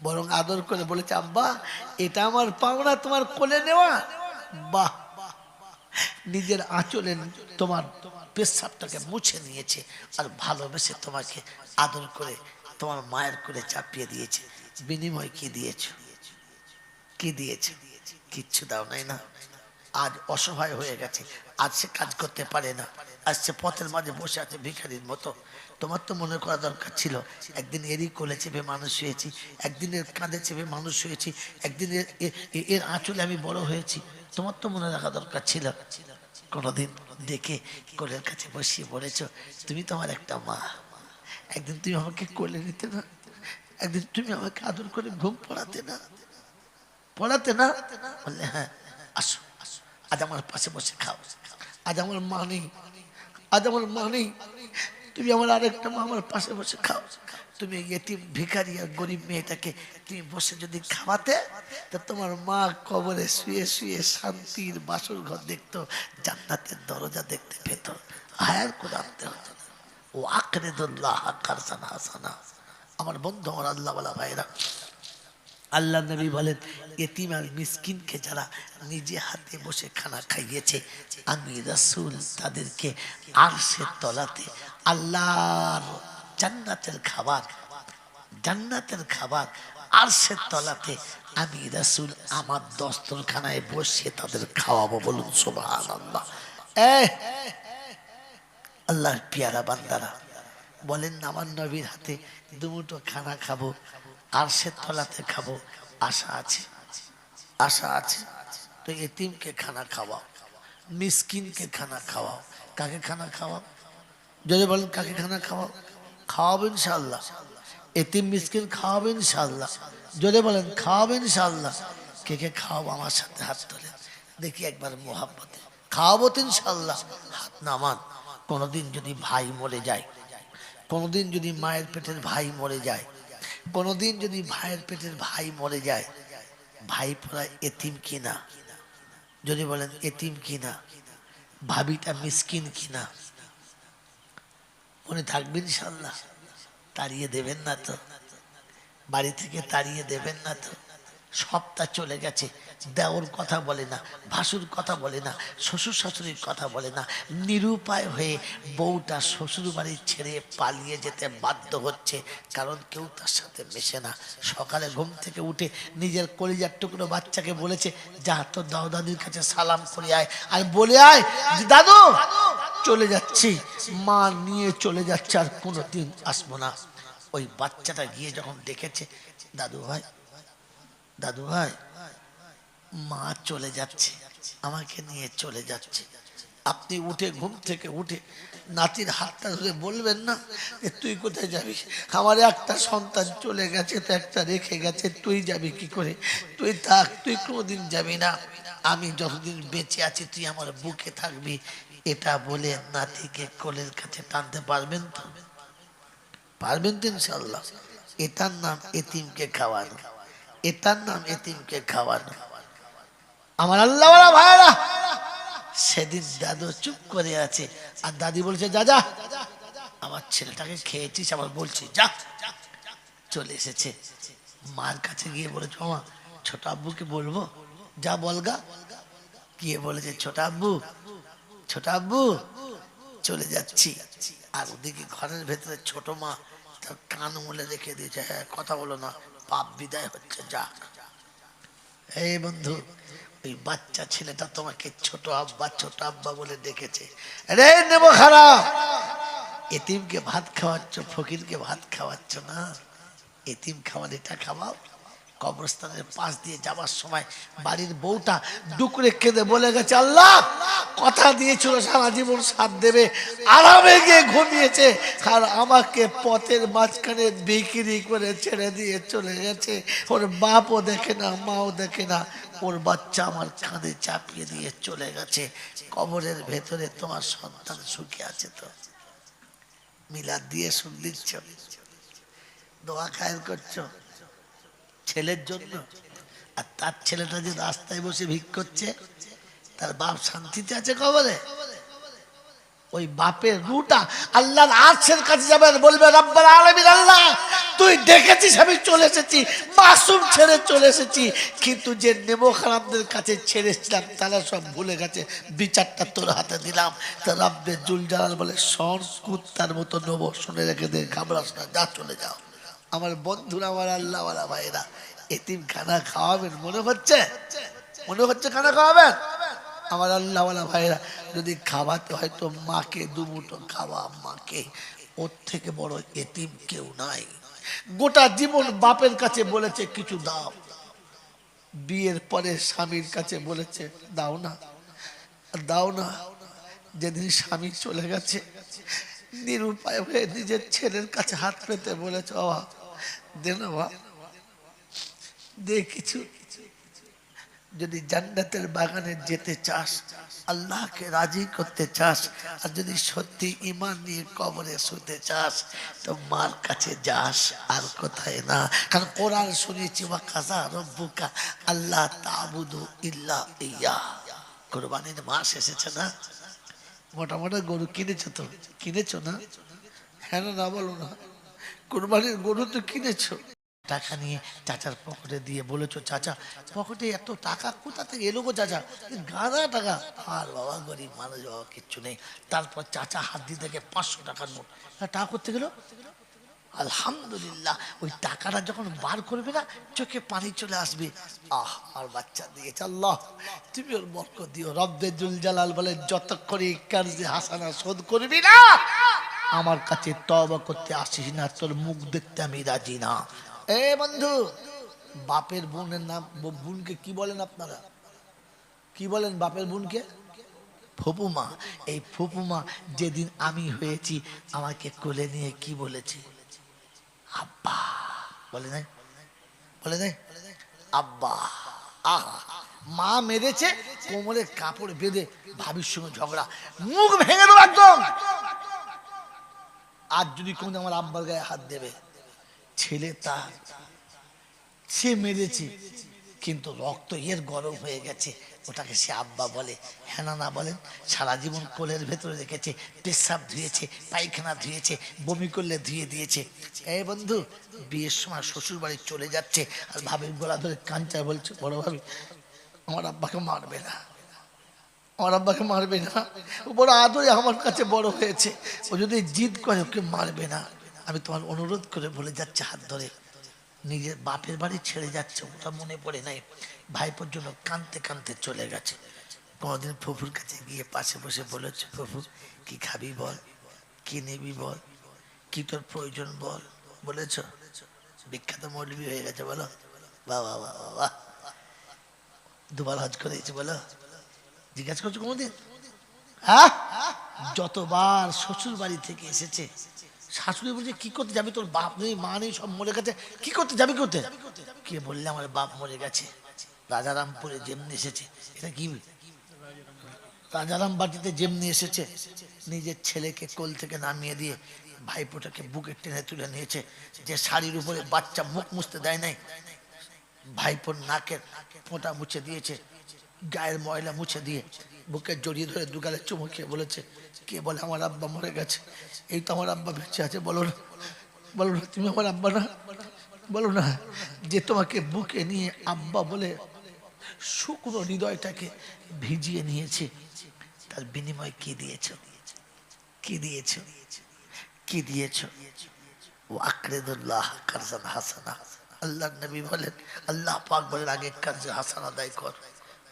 বরং আদর করে বলেছে, আব্বা এটা আমার পাওনা, তোমার কোলে নেওয়া। বাহ, নিজের আঁচলে তোমার পেশাবটাকে মুছে নিয়েছে, আর ভালোবেসে তোমাকে আদর করে তোমার মায়ের কোলে চাপিয়ে দিয়েছে। বিনিময় কি দিয়েছ? কি দিয়েছে? কিচ্ছু দাও নাই না। আজ অসহায় হয়ে গেছে, আজ সে কাজ করতে পারে না, আজ সে পথের মাঝে বসে আছে ভিখারির মতো। তোমার তো মনে করা দরকার ছিল, একদিন এরই কোলে চেপে মানুষ হয়েছি, একদিন এর কাঁধে চেপে মানুষ হয়েছি, একদিন এর আঁচলে আমি বড় হয়েছি। তোমার তো মনে রাখা দরকার ছিল। কোনোদিন দেখে কোলের কাছে বসিয়ে বলেছ, তুমি তোমার একটা মা, একদিন তুমি আমাকে কোলে নিতে না, একদিন তুমি আমাকে আদর করে ঘুম পড়াতে না, পড়াতে না? বললে, হ্যাঁ আসো, আজ আমার পাশে বসে খাও, আজ আমার মা নেই, আজ আমার মা নেই, তুমি আমার আরেকটা মা, আমার পাশে বসে খাও। তুমি এতিম ভিখারি আর গরিব মেয়েটাকে তুমি বসে যদি খাওয়াতে, তা তোমার মা কবরে শুয়ে শুয়ে শান্তির বাসর ঘর দেখতো, জান্নাতের দরজা দেখতে পেত, আয়ার করে আনতে হতো না। ও আকরিদুল্লাহ কারজান হাসানা। আমার বন্ধু, আমার আল্লাহওয়ালা ভাইরা, আল্লাহ নবী বলেন, এতিম আর মিসকিনকে যারা নিজে হাতে বসে খানা খাইয়েছে, আমি রাসূল তাদেরকে আরশের তলাতে আল্লাহর জান্নাতের খাবার, জান্নাতের খাবার আরশের তলাতে আমি রাসূল আমার দস্তরখানায় বসে তাদের খাওয়াবো। বলুন সুবহানাল্লাহ। আল্লাহর পিয়ারা বান্দারা, বলেন না আমার নবীর হাতে দুমুঠো খানা খাবো, আরশের তলাতে খাবো, আশা আছে? আশা আছে? তো এতিমকে খানা খাওয়াও, মিসকিনকে খানা খাওয়াও। কাকে খানা খাওয়াও? যদি বলেন কাকে খানা খাওয়াও? খাওয়াবো ইনশাআল্লাহ। এতিম মিসকিন খাওয়াবো ইনশাআল্লাহ। যদি বলেন খাওয়াবো ইনশাআল্লাহ। কে কে খাওয়াবো আমার সাথে হাত তোলে দেখি একবার মোহাব্বতে। খাওয়াবো তো ইনশাআল্লাহ, হাত নামান। কোনোদিন যদি ভাই মরে যায়, কোনোদিন যদি মায়ের পেটের ভাই মরে যায়, কোনোদিন যদি ভাইয়ের পেটের ভাই মরে যায়, ভাই পড়া এতিম কিনা? যদি বলেন এতিম কিনা, ভাবিটা মিসকিন কিনা? মনে থাকবে ইনশাআল্লাহ? তাড়িয়ে দেবেন না তো? বাড়ি থেকে তাড়িয়ে দেবেন না তো? সবটা চলে গেছে, দেওর কথা বলে না, ভাসুর কথা বলে না, শ্বশুর শাশুড়ির কথা বলে না, নিরুপায় হয়ে বউটা শ্বশুর বাড়ি ছেড়ে পালিয়ে যেতে বাধ্য হচ্ছে, কারণ কেউ তার সাথে মেশে না। সকালে ঘুম থেকে উঠে নিজের কলিজার টুকরো বাচ্চাকে বলেছে, যা তোর দাদু দাদির কাছে সালাম করে আয়, আর বলে আয় দাদু চলে যাচ্ছি, মা নিয়ে চলে যাচ্ছে, আর কোনোদিন আসবো না। ওই বাচ্চাটা গিয়ে যখন দেখেছে, দাদু ভাই, দাদু ভাই, মা চলে যাচ্ছে, আমাকে নিয়ে চলে যাচ্ছে। আপনি উঠে ঘুম থেকে উঠে নাতির হাতটা ধরে বলবেন না যে তুই কোথায় যাবি? আমার একটা সন্তান চলে গেছে, তো একটা রেখে গেছে, তুই যাবি কি করে? তুই থাক, তুই কোনোদিন যাবি না, আমি যতদিন বেঁচে আছি তুই আমার বুকে থাকবি। এটা বলে নাতিকে কোলের কাছে টানতে পারবেন তো? পারবেন তো ইনশাআল্লাহ? এটার নাম এতিমকে খাওয়ানো, এটার নাম এতিমকে খাওয়ানো। আমার আল্লাহওয়ালা ভাইরা, সেদিন দাদু চুপ করে আছে, আর দাদি বলছে, যা যা, আমার ছেলেটাকে খেয়েছিস, আবার বলছি যা। চলে এসেছে, মার কাছে গিয়ে বলেছে, মামা ছোট আব্বুকে বলবো? যা বলগা। গিয়ে বলেছে, ছোট আব্বু, ছোট আব্বু চলে যাচ্ছি। আর ওদিকে ঘরের ভেতরে ছোট মা তার কান মুলে রেখে দিয়েছে, হ্যাঁ কথা বলো না, পাপ বিদায় হচ্ছে, যা। এই বন্ধু, ওই বাচ্চা ছেলেটা তোমাকে ছোট আব্বা, ছোট আব্বা বলে ডেকেছে। রে নেবো খারাপ, এতিমকে ভাত খাওয়াচ্ছ, ফকিরকে ভাত খাওয়াচ্ছ না। এতিম খাওয়ার এটা খাওয়াও। কবরস্থানের পাশ দিয়ে যাওয়ার সময় বাড়ির বউটা ডুকরে কেঁদে বলে গেছে, আল্লাহ কথা দিয়েছিল সারা জীবন সাথ দেবে, আরামে গিয়ে ঘুমিয়েছে, আর আমাকে পথের মাঝখানে বিক্রি করে ছেড়ে দিয়ে চলে গেছে। ওর বাপও দেখে না, মাও দেখে না, ওর বাচ্চা আমার কাঁধে চাপিয়ে দিয়ে চলে গেছে। কবরের ভেতরে তোমার সন্তান সুখে আছে তো? মিলাদ দিয়ে সুখ দিচ্ছ, দোয়া খায়ের করছো ছেলের জন্য, আর তার ছেলেটা যে রাস্তায় বসে ভিক করছে, তার বাপ শান্তিতে আছে কবরে? ওই বাপের রুটা আল্লাহর আরশের কাছে যাবে, বলবে রব্বুল আলামিন, আল্লাহ তুই ডেকেছিস, আমি চলে এসেছি, মাসুম ছেড়ে চলে এসেছি, কিন্তু যে নেমো খারাপদের কাছে ছেড়েছিলাম তারা সব ভুলে গেছে, বিচারটা তোর হাতে দিলাম। তা রব্বে জুল জালাল বলে, শন কুত্তার মতো নেবো, শুনে রেখে দে, ঘাবড়াস না, যা চলে যাও। আমার বন্ধুরা, আমার আল্লাহওয়ালা ভাইরা, এতিম খানা খাওয়াবেন? মনে হচ্ছে, মনে হচ্ছে খানা খাওয়াবেন? আমার আল্লাহওয়ালা ভাইরা, যদি খাওয়াতে হয় তো মাকে দুমুঠো খাওয়া, মাকে। ওর থেকে বড় এতিম কেউ নাই। গোটা জীবন বাপের কাছে বলেছে কিছু দাও, বিয়ের পরে স্বামীর কাছে বলেছে দাও না, দাও না। যেদিন স্বামী চলে গেছে, নিরুপায় হয়ে নিজের ছেলের কাছে হাত পেতে বলেছে, দে না বা, দে কিছু, যদি জান্নাতের বাগানে যেতে চাস, আল্লাহকে রাজি করতে চাস, আর যদি সত্যি ঈমান নিয়ে কবরে শুতে চাস, তো মার কাছে যাস, আর কোথায় না। কারণ কোরআন শুনেছি, ওয়া কাযা রাব্বুকা আল্লা তা'বুদু ইল্লা ইয়্যাহ। কুরবানির মাস এসেছে না, মোটা মোটা গরু কিনেছো তো, কিনেছো না? হ্যাঁ না বলো না, কুরবানির গরু তো কিনেছো। টাকা নিয়ে চাচার পকেটে দিয়ে বলেছো, চাচা পকেটে এত টাকা কোথা থেকে এলো গো চাচা? গাদা টাকা। আর বাবা গরিব মানুষ, বাবা কিচ্ছু নেই। তারপর চাচা হাত দিয়ে থেকে 500 টাকার নোট। টাকা করতে গেল, আলহামদুলিল্লাহ ওই টাকাটা যখন বার করবে না, চোখে পানি চলে আসবে। আহ, আর বাচ্চা দিয়েছে, আল্লাহ তুমি ওর বরকত দিও। রব্বে জুল জালাল বলে, যতক্ষণ এই কার্যে হাসানা শোধ করবি না, আমার কাছে তওবা করতে আসিস না, তোর মুখ দেখতে আমি রাজি না। এ বন্ধু, বাপের বোনের নাম, বোনকে কি বলেন আপনারা? কি বলেন বাপের বোনকে? ফুপুমা। এই ফুপুমা যেদিন আমি হয়েছি, আমাকে কোলে নিয়ে কি বলেছে? আব্বা বলে নাই, বলে নাই আব্বা। আহা, মা মেরেছে, কোমরে কাপড় বেঁধে ভাবির সঙ্গে ঝগড়া, মুখ ভেঙে দেবো একদম। আর যদি কোন আমার আব্বার গায়ে হাত দেবে, ছেলে তার, সে মেরেছে কিন্তু রক্ত এর গরম হয়ে গেছে, ওটাকে সে আব্বা বলে। হ্যাঁ না বলেন? সারা জীবন কোলের ভেতরে রেখেছে, পেশাব ধুয়েছে, পায়খানা ধুয়েছে, বমি করলে ধুয়ে দিয়েছে। এই বন্ধু, বিয়ের সময় শ্বশুর বাড়ি চলে যাচ্ছে, আর ভাবির গলা ধরে কাঞ্চায় বলছে, বড় ভাবি আমার আব্বাকে মারবে না, আমার আব্বাকে মারবে না, ও বড় আদরে আমার কাছে বড় হয়েছে, ও যদি জিদ করে ওকে মারবে না। আমি তোমার অনুরোধ করে বলে যাচ্ছে হাত ধরে, নিজের বাপের বাড়ি ছেড়ে যাচ্ছে, ওটা মনে পড়ে নাই। ভাইপোর জন্য কাঁদতে কাঁদতে চলে গেছে। কোনোদিন ফুফুর কাছে গিয়ে পাশে বসে বলেছে, ফুফু কি খাবি বল, কি নিবি বল, কি তোর প্রয়োজন বল, বলেছ? বিখ্যাত মৌলবী হয়ে গেছে বলো, বাবা বাবা বাহ। দুবার হজ করেছে বলো, জিজ্ঞাসা করছো কোনোদিন? হ্যাঁ, যতবার শ্বশুর বাড়ি থেকে এসেছে, শাশুড়ি বলছে কি করতে যাবি, তোর বাপ নেই মা নেই, সব মরে গেছে, কি করতে যাবি করতে? কে বললে আমার বাপ মরে গেছে? রাজারামপুরে যেমনি এসেছে, এটা কি রাজারাম বাটিতে যেমনি এসেছে, নিজের ছেলেকে কোল থেকে নামিয়ে দিয়ে ভাইপোটাকে বুকে টেনে তুলে নিয়েছে, যে শাড়ির উপরে বাচ্চা মুখ মুছতে দেয় নাই, ভাইপোর নাকের ফোঁটা মুছে দিয়েছে, গায়ের ময়লা মুছে দিয়ে বুকে জড়িয়ে ধরে দুগালে চুমু খেয়ে বলেছে, কে বলে আমার আব্বা মরে গেছে? এই তো আমার আব্বা বেঁচে আছে, বলো না, বলো না তুমি আমার আব্বা না, বলো না। যে তোমাকে বুকে নিয়ে আব্বা বলে শুকনো হৃদয়টাকে ভিজিয়ে নিয়েছে, তার বিনিময় কি দিয়েছ? কি দিয়েছ? কি দিয়েছ? ও আকরিদুল্লাহ কারজান হাসানা। আল্লাহ নবী বলেন, আল্লাহ পাক বলেন, আগে কার্জে হাসানা আদায় কর,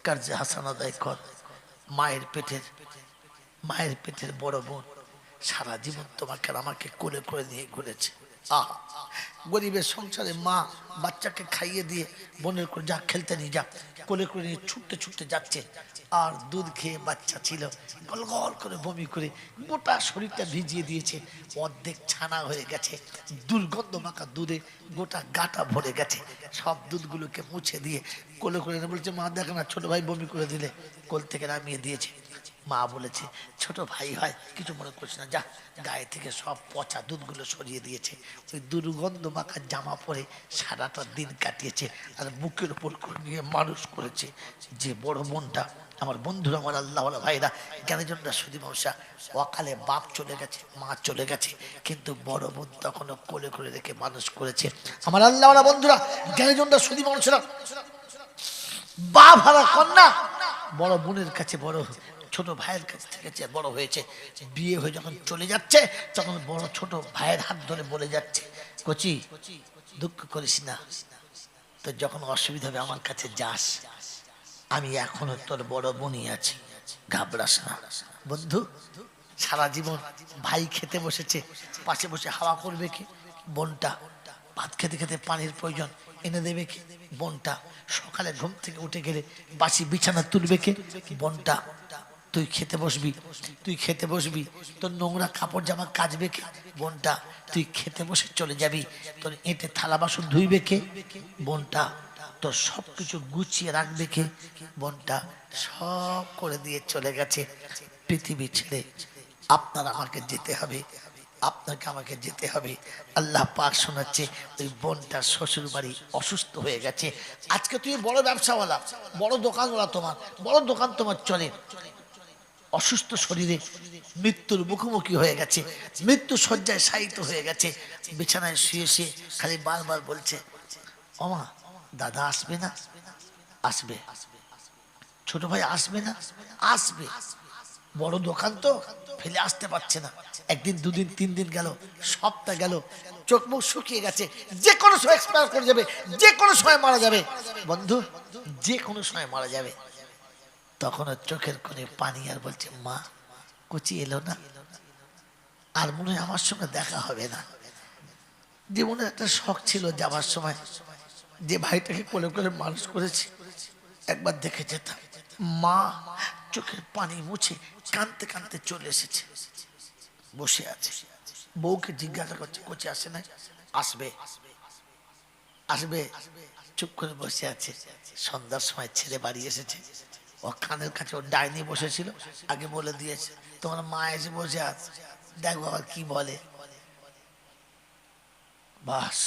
কার্জে হাসানা আদায় কর। মায়ের পেটের বড় বোন সারা জীবন তোমাকে আমাকে কোলে করে নিয়ে ঘুরেছে। আহ, গরিবের সংসারে মা বাচ্চাকে খাইয়ে দিয়ে বোনের করে যা খেলতে নিয়ে যা, কোলে করে নিয়ে ছুটতে ছুটতে যাচ্ছে, আর দুধ খেয়ে বাচ্চা ছিল, গল গল করে বমি করে গোটা শরীরটা ভিজিয়ে দিয়েছে, অর্ধেক ছানা হয়ে গেছে, দুর্গন্ধ মাখা দুধে গোটা গাটা ভরে গেছে। সব দুধগুলোকে মুছে দিয়ে কোলে করে এনে বলছে, মা দেখ না ছোট ভাই বমি করে দিলে, কোল থেকে নামিয়ে দিয়েছে। মা বলেছে, ছোট ভাই হয় কিছু মনে করছে না, যা, গায়ে থেকে সব পচা দুধগুলো সরিয়ে দিয়েছে। ওই দুর্গন্ধ মাখা জামা পরে সারাটা দিন কাটিয়েছে, আর বুকের উপর করে নিয়ে মানুষ করেছে। যে বড় বোনটা, আমার বন্ধুরা, আমার আল্লাহ ভাইরা, জ্ঞানীজনরা, সুদী মশা, অকালে বাপ চলে গেছে, মা চলে গেছে, কিন্তু বড় বোন তখনও কোলে করে রেখে মানুষ করেছে। আমার আল্লাহ বন্ধুরা, জ্ঞানীজনরা, সুদী মশা, বাপ হারা কন্যা বড় বোনের কাছে বড়, ছোট ভাইয়ের কাছ থেকে বড় হয়েছে। বিয়ে হয়ে যখন চলে যাচ্ছে, তখন বড় ছোট ভাইয়ের হাত ধরে বলে যাচ্ছে, কচি দুঃখ করিস না, তো যখন অসুবিধা হবে আমার কাছে যাস, আমি এখনো তোর বড় বোনই আছি, ঘাবড়াস না। বন্ধু, সারা জীবন ভাই খেতে বসেছে, পাশে বসে হাওয়া করবে কি? বোনটা। ভাত খেতে খেতে পানির প্রয়োজন, এনে দেবে কি? বোনটা। সকালে ঘুম থেকে উঠে গেলে বাসি বিছানা তুলবে কে? বোনটা। তুই খেতে বসবি, তোর নোংরা কাপড় জামা কাচবে কে? বোনটা। তুই খেতে বসে চলে যাবি, তোর এঁটে থালা বাসন ধুইবে কে? বোনটা। তো সব কিছু গুছিয়ে রাখবে কে? বোনটা সব করে দিয়ে চলে গেছে পৃথিবী ছেড়ে। আপনারা আমাকে যেতে হবে, আপনাকে আমাকে যেতে হবে। আল্লাহ পাক শোনাচ্ছে ওই বোনটার শ্বশুর বাড়ি অসুস্থ হয়ে গেছে। আজকে তুমি বড় ব্যবসাওয়ালা, বড় দোকানওয়ালা, তোমার বড় দোকান তোমার চলে, অসুস্থ শরীরে মৃত্যুর মুখোমুখি হয়ে গেছে, মৃত্যু শয্যায় শায়িত হয়ে গেছে, বিছানায় শুয়ে শুয়ে খালি বারবার বলছে, ওমা দাদা আসবে না? আসবে। ছোট ভাই আসবে না? আসবে। বড় দোকান তো ফেলে আসতে পারছে না। একদিন, দুদিন, 3 দিন গেল, সপ্তাহ গেল, চোখ মুখ শুকিয়ে গেছে, যে কোনো সময় এক্সপায়ার করে যাবে, যে কোনো সময় মারা যাবে বন্ধু, যে কোনো সময় মারা যাবে। তখন চোখের কোণে পানি আর বলছে, মা কচি এলো না, আর মনে হয় আমার সঙ্গে দেখা হবে না। জীবনে একটা শখ ছিল যাবার সময়, যে ভাইটাকে কোলে করে মানুষ করেছি একবার দেখে যেতাম। মা চোখের পানি মুছে কাঁদতে কাঁদতে চলে এসেছে, বসে আছে। বউকে জিজ্ঞাসা করছে, কচি আসে না? আসবে আসবে। চুপ করে বসে আছে। সন্ধ্যার সময় ছেড়ে বাড়ি এসেছে, ও কানের কাছে ওর ডাইনি বসেছিল, আগে বলে দিয়েছে তোমার মা এসে বসে আছে, দেখো আবার কি বলে। বাস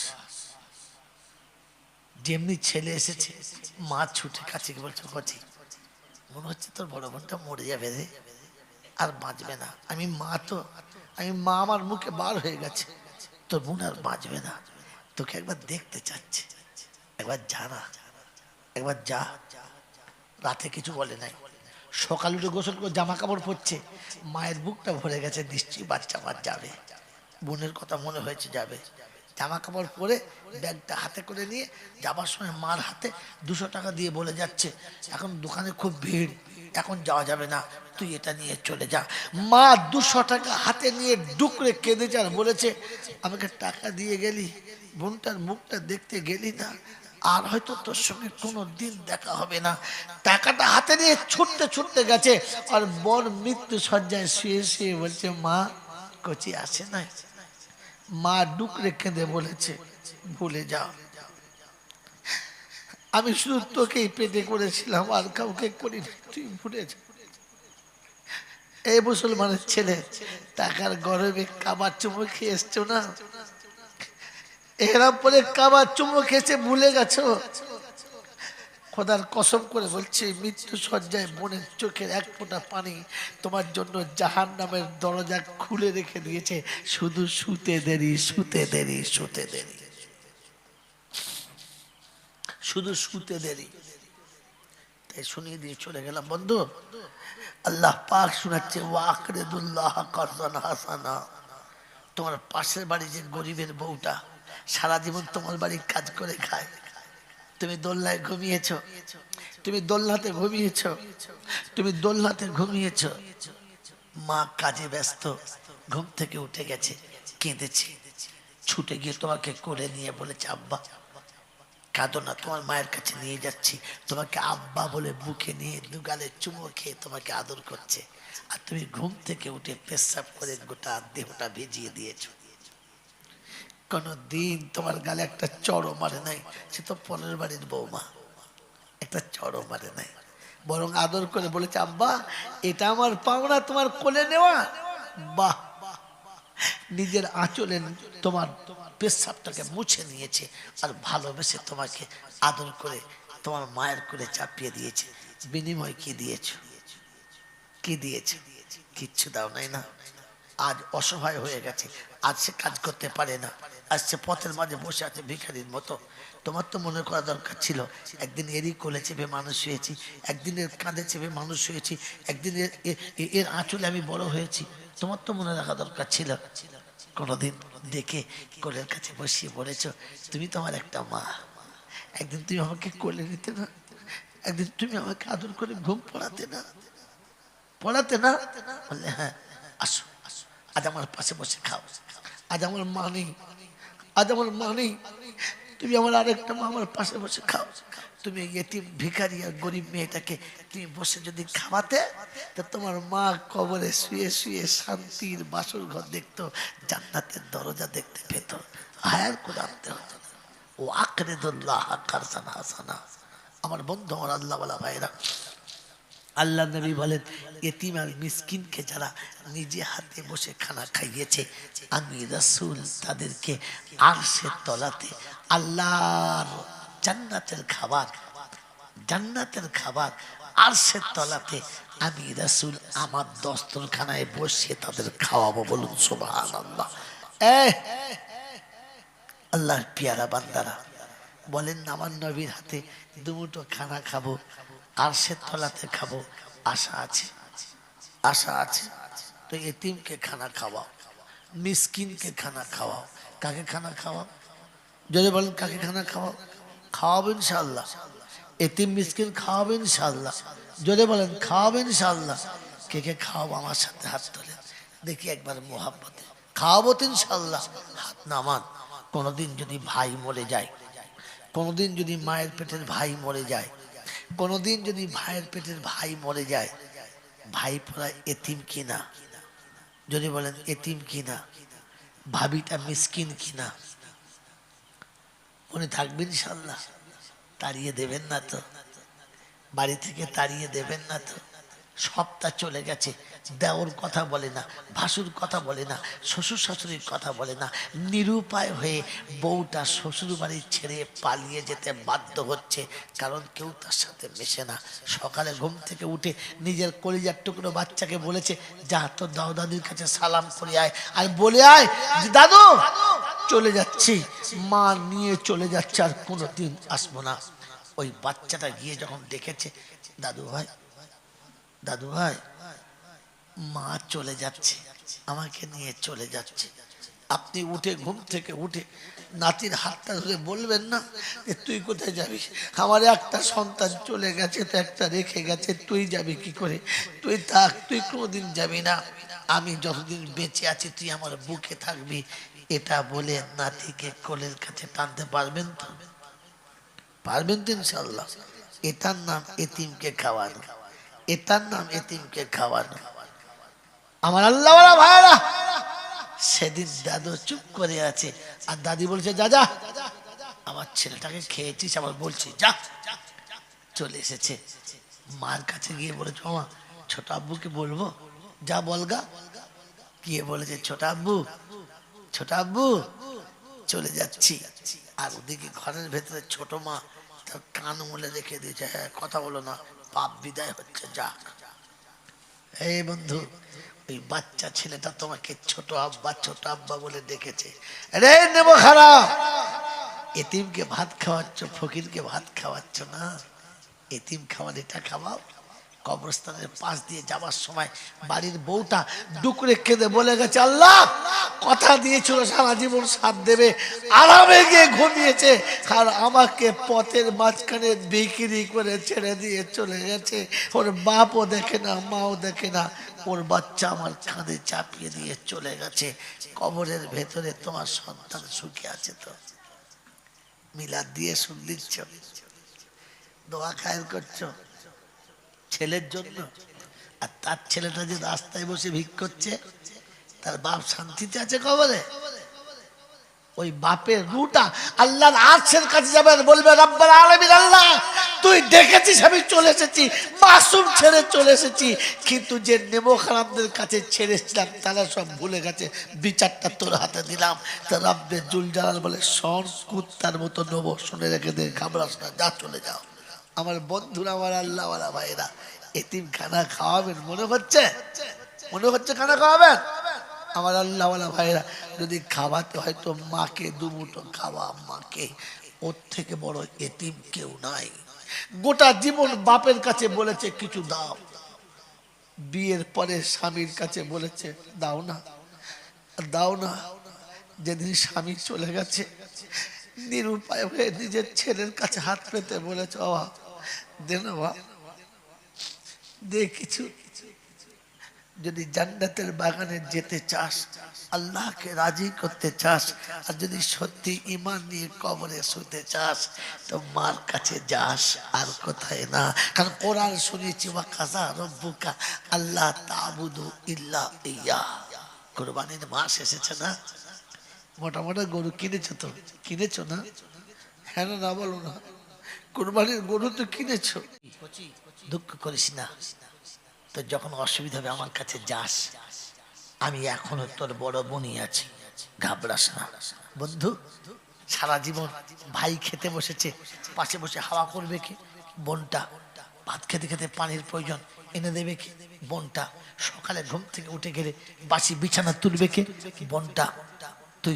যেমনি ছেলে এসেছে, মা ছুটে কাছে বলছে, কচি মনে হচ্ছে তোর বড় বোনটা মরে যাবে রে, আর বাঁচবে না। আমি মা তো, আমি মা, আমার মুখে বার হয়ে গেছে, তোর বোন আর বাঁচবে না, তোকে একবার দেখতে চাচ্ছে, একবার যা না, একবার যা। রাতে কিছু বলে নাই, সকালে উঠে গোসল করে জামা কাপড় পরছে, মায়ের বুকটা ভরে গেছে, নিশ্চয়ই বাচ্চা মার যাবে, বোনের কথা মনে হয়েছে যাবে। জামা কাপড় পরে ব্যাগটা হাতে করে নিয়ে যাবার সময় মার হাতে 200 টাকা দিয়ে বলে যাচ্ছে, এখন দোকানে খুব ভিড়, এখন যাওয়া যাবে না, তুই এটা নিয়ে চলে যা। মা 200 টাকা হাতে নিয়ে ডুকরে কেঁদেছে আর বলেছে, আমাকে টাকা দিয়ে গেলি, বোনটার মুখটা দেখতে গেলি না, আর হয়তো তোর সঙ্গে কোনো দিন দেখা হবে না। টাকাটা হাতে নিয়ে ছুটতে ছুটতে গেছে, আর বর মৃত্যু শয্যায় শুয়ে শুয়ে বলছে, মা কচি আসে নাই? মা ডুকরে কেঁদে বলেছে, ভুলে যাও, আমি শুধু তোকেই পেটে করেছিলাম, আর কাউকে করিনি, তুই ভুলে যা। এই মুসলমানের ছেলে টাকার গরমে কাবার চুমো খেয়ে এসছো না, এরা পরে কাবার চুমো খেয়েছে ভুলে গেছো। খোদার কসম করে বলছে, মৃত্যু শয্যায় বোনের চোখের এক ফোঁটা পানি তোমার জন্য জাহান্নামের দরজা খুলে রেখে দিয়েছে, শুধু শুতে দেরি, শুতে দেরি, শুতে দেরি, শুধু শুতে দেরি। তাই শুনিয়ে দিয়ে চলে গেলাম বন্ধু। আল্লাহ পাক শোনাচ্ছে, ওয়াকরিদুল্লাহ কারদান হাসানা। তোমার পাশের বাড়ি যে গরিবের বউটা সারা জীবন তোমার বাড়ির কাজ করে খায়, তুমি দোলনায় ঘুমিয়েছ, তুমি দোলনাতে ঘুমিয়েছ, তুমি দোলনাতে ঘুমিয়েছ, মা কাজে ব্যস্ত, ঘুম থেকে উঠে গেছে, কেঁদেছে, ছুটে গিয়ে তোমাকে কোলে নিয়ে বলেছে, আব্বা কাঁদো না, তোমার মায়ের কাছে নিয়ে যাচ্ছি। তোমাকে আব্বা বলে বুকে নিয়ে দুগালে চুমো খেয়ে তোমাকে আদর করছে, আর তুমি ঘুম থেকে উঠে পেশাব করে গোটা দেহটা ভিজিয়ে দিয়েছো। কোনদিন তোমার গালে একটা চড়ও মারে নাই, সে তো পরের বাড়ির বৌমা, একটা চড়ও মারে নাই, বরং আদর করে বলেছে, আব্বা এটা আমার পাওনা, তোমার কোলে নেওয়া। বাহ, নিজের আঁচলে তোমার পেশাবটাকে মুছে নিয়েছে, আর ভালোবেসে তোমাকে আদর করে তোমার মায়ের কোলে চাপিয়ে দিয়েছে। বিনিময় কি দিয়েছ? কি দিয়েছ? কিচ্ছু দাও নাই না। আজ অসহায় হয়ে গেছে, আজ সে কাজ করতে পারে না, আজ সে পথের মাঝে বসে আছে ভিখারির মতো। তোমার তো মনে করা দরকার ছিল, একদিন এরই কোলে চেপে মানুষ হয়েছি, একদিন এর কাঁধে চেপে মানুষ হয়েছি, একদিন এর আঁচলে আমি বড় হয়েছি। তোমার তো মনে রাখা দরকার ছিল। কোনোদিন দেখে কোলের কাছে বসিয়ে বলেছ, তুমি তোমার একটা মা, একদিন তুমি আমাকে কোলে নিতে না, একদিন তুমি আমাকে আদর করে ঘুম পড়াতে না, পড়াতে না? বললে হ্যাঁ, আসো আজ আমার পাশে বসে খাও, আজ আমার মা নেই, আজ আমার মা নেই, তুমি আমার আরেকটা মা, আমার পাশে বসে খাও। তুমি এতিম ভিখারি আর গরিব মেয়েটাকে তুমি বসে যদি খাওয়াতে, তো তোমার মা কবরে শুয়ে শুয়ে শান্তির বাসর ঘর দেখতো, জান্নাতের দরজা দেখতে পেত, হায়ার করে আনতে হতো না। ও আকরিদুল্লাহ কারজান হাসানা। আমার বন্ধু, আমার আল্লাহওয়ালা ভাইরা, আল্লাহ নবী বলেন এতিম আর মিসকিনকে যারা নিজে হাতে বসে খানা খাইয়েছে, আমি রাসূল তাদেরকে আরশের তলাতে আল্লাহর জান্নাতের খাবার, জান্নাতের খাবার আরশের তলাতে আমি রাসূল আমার দস্তরখানায় বসে তাদের খাওয়াবো। বলুন সুবহানাল্লাহ। আল্লাহর পিয়ারা বান্দারা বলেন না, আমার নবীর হাতে দুমুঠো খানা খাবো, আরশের তলাতে খাবো, আশা আছে, আশা আছে। তো এতিমকে খানা খাওয়াও, মিসকিনকে খানা খাওয়াও। কাকে খানা খাওয়াও? যদি বলেন কাকে খানা খাওয়াও? খাওয়াবো ইনশাআল্লাহ। এতিম মিসকিন খাওয়াবো ইনশাআল্লাহ। যদি বলেন খাওয়াবো ইনশাআল্লাহ। কে কে খাওয়াবো আমার সাথে হাত তোলে দেখি একবার মোহাব্বতে। খাওয়াবো তো ইনশাআল্লাহ, হাত নামান। কোনোদিন যদি ভাই মরে যায়, কোনোদিন যদি মায়ের পেটের ভাই মরে যায়, কোনোদিন যদি ভাইয়ের পেটের ভাই মরে যায়, ভাই পড়া এতিম কিনা? যদি বলেন এতিম কিনা, ভাবিটা মিসকিন কিনা? মনে থাকবে ইনশাআল্লাহ? তাড়িয়ে দেবেন না তো? বাড়ি থেকে তাড়িয়ে দেবেন না তো? সবটা চলে গেছে, দেওর কথা বলে না, ভাসুর কথা বলে না, শ্বশুর শাশুড়ির কথা বলে না, নিরুপায় হয়ে বউটা শ্বশুর বাড়ি ছেড়ে পালিয়ে যেতে বাধ্য হচ্ছে, কারণ কেউ তার সাথে মেশে না। সকালে ঘুম থেকে উঠে নিজের কলিজার টুকরো বাচ্চাকে বলেছে, যা তোর দাও দাদির কাছে সালাম করে আয়, আর বলে আয় যে দাদু চলে যাচ্ছি, মা নিয়ে চলে যাচ্ছে, আর কোনোদিন আসবো না। ওই বাচ্চাটা গিয়ে যখন দেখেছে, দাদু ভাই, দাদু ভাই, মা চলে যাচ্ছে, আমাকে নিয়ে চলে যাচ্ছে। আপনি উঠে ঘুম থেকে উঠে নাতির হাতটা ধরে বলবেন না যে তুই কোথায় যাবি? আমার একটা সন্তান চলে গেছে, তো একটা রেখে গেছে, তুই যাবি কি করে? তুই থাক, তুই কোনোদিন যাবি না, আমি যতদিন বেঁচে আছি তুই আমার বুকে থাকবি। এটা বলে নাতিকে কোলের কাছে টানতে পারবেন তো? পারবেন তো ইনশাআল্লাহ? এটার নাম এতিমকে খাওয়ানো, এটার নাম এতিমকে খাওয়ানো। আমার আল্লাহওয়ালা ভাইরা, সেদিন দাদু চুপ করে আছে, আর দাদি বলছে যা যা, আমার ছেলেটাকে খেয়েছিস, আবার বলছি যা। চলে এসেছে, মার কাছে গিয়ে বলেছে, মামা ছোট আব্বুকে বলবো? যা বলগা। গিয়ে বলেছে, ছোট আব্বু, ছোট আব্বু চলে যাচ্ছি। আর ওদিকে ঘরের ভেতরে ছোট মা তার কান মুলে রেখে দিয়েছে, হ্যাঁ কথা বলো না, পাপ বিদায় হচ্ছে, যা। এই বন্ধু, ওই বাচ্চা ছেলেটা তোমাকে ছোট আব্বা, ছোট আব্বা বলে ডেকেছে। রে নেবো খারাপ, এতিমকে ভাত খাওয়াচ্ছ, ফকিরকে ভাত খাওয়াচ্ছ না। এতিম খাওয়ার এটা খাওয়াও। কবরস্থানের পাশ দিয়ে যাওয়ার সময় বাড়ির বউটা ডুকরে কেঁদে বলে গেছে, আল্লাহ কথা দিয়েছিল সারা জীবন সাথ দেবে, আরামে গিয়ে ঘুমিয়েছে, আর আমাকে পথের মাঝখানে বিক্রি করে ছেড়ে দিয়ে চলে গেছে। ওর বাপও দেখে না, মাও দেখে না, ওর বাচ্চা আমার কাঁধে চাপিয়ে দিয়ে চলে গেছে। কবরের ভেতরে তোমার সন্তান সুখে আছে তো? মিলাদ দিয়ে সুখ দিচ্ছ, দোয়া খায়ের করছো ছেলের জন্য, আর তার ছেলেটা যে রাস্তায় বসে ভিক করছে, তার বাপ শান্তিতে আছে কবরে? ওই বাপের রুটা আল্লাহর আরশের কাছে যাবে, বলবে রব্বুল আলামিন, আল্লাহ তুই দেখেছিস আমি চলে এসেছি, মাসুম ছেড়ে চলে এসেছি, কিন্তু যে নেমো খারাপদের কাছে ছেড়েছিলাম তারা সব ভুলে গেছে, বিচারটা তোর হাতে দিলাম। তা রব্বে জুল জালাল বলে, শন কুত্তার মতো নেবো, শুনে রেখে দে, ঘাবড়াস না, যা চলে যাও। আমার বন্ধুরা, আমার আল্লাহওয়ালা ভাইরা, এতিম খানা খাওয়াবেন? মনে হচ্ছে, মনে হচ্ছে খানা খাওয়াবেন? আমার আল্লাহওয়ালা ভাইরা, যদি খাওয়াতে হয় তো মাকে দুমুঠো খাওয়া, মাকে। ওর থেকে বড় এতিম কেউ নাই। গোটা জীবন বাপের কাছে বলেছে কিছু দাও, বিয়ের পরে স্বামীর কাছে বলেছে দাও না, দাও না। যেদিন স্বামী চলে গেছে, নিরুপায় হয়ে নিজের ছেলের কাছে হাত পেতে বলেছে, বাবা দে না বাবা, দে কিছু। যদি জান্নাতের বাগানে যেতে চাস, আল্লাহকে রাজি করতে চাস, আর যদি সত্যি ঈমান নিয়ে কবরে শুতে চাস, তো মার কাছে যাস, আর কোথায় না। কারণ কোরআন শুনেছি, ওয়া কাযা রাব্বুকা আল্লা তা'বুদু ইল্লা ইয়্যা। কুরবানির মাস এসেছে না? মোটা মোটা গরু কিনেছো তো? কিনেছো না? হ্যাঁ না বলো না, কোরবানির গরু তো কিনেছো। দুঃখ করিস না, তো যখন অসুবিধা হবে আমার কাছে যাস, আমি এখনো তোর বড় বোনই আছি, ঘাবড়াস না। বন্ধু, সারা জীবন ভাই খেতে বসেছে, পাশে বসে হাওয়া করবে কে? বোনটা। ভাত খেতে খেতে পানির প্রয়োজন, এনে দেবে কে? বোনটা। সকালে ঘুম থেকে উঠে গেলে বাসি বিছানা তুলবে কে? বোনটা। তুই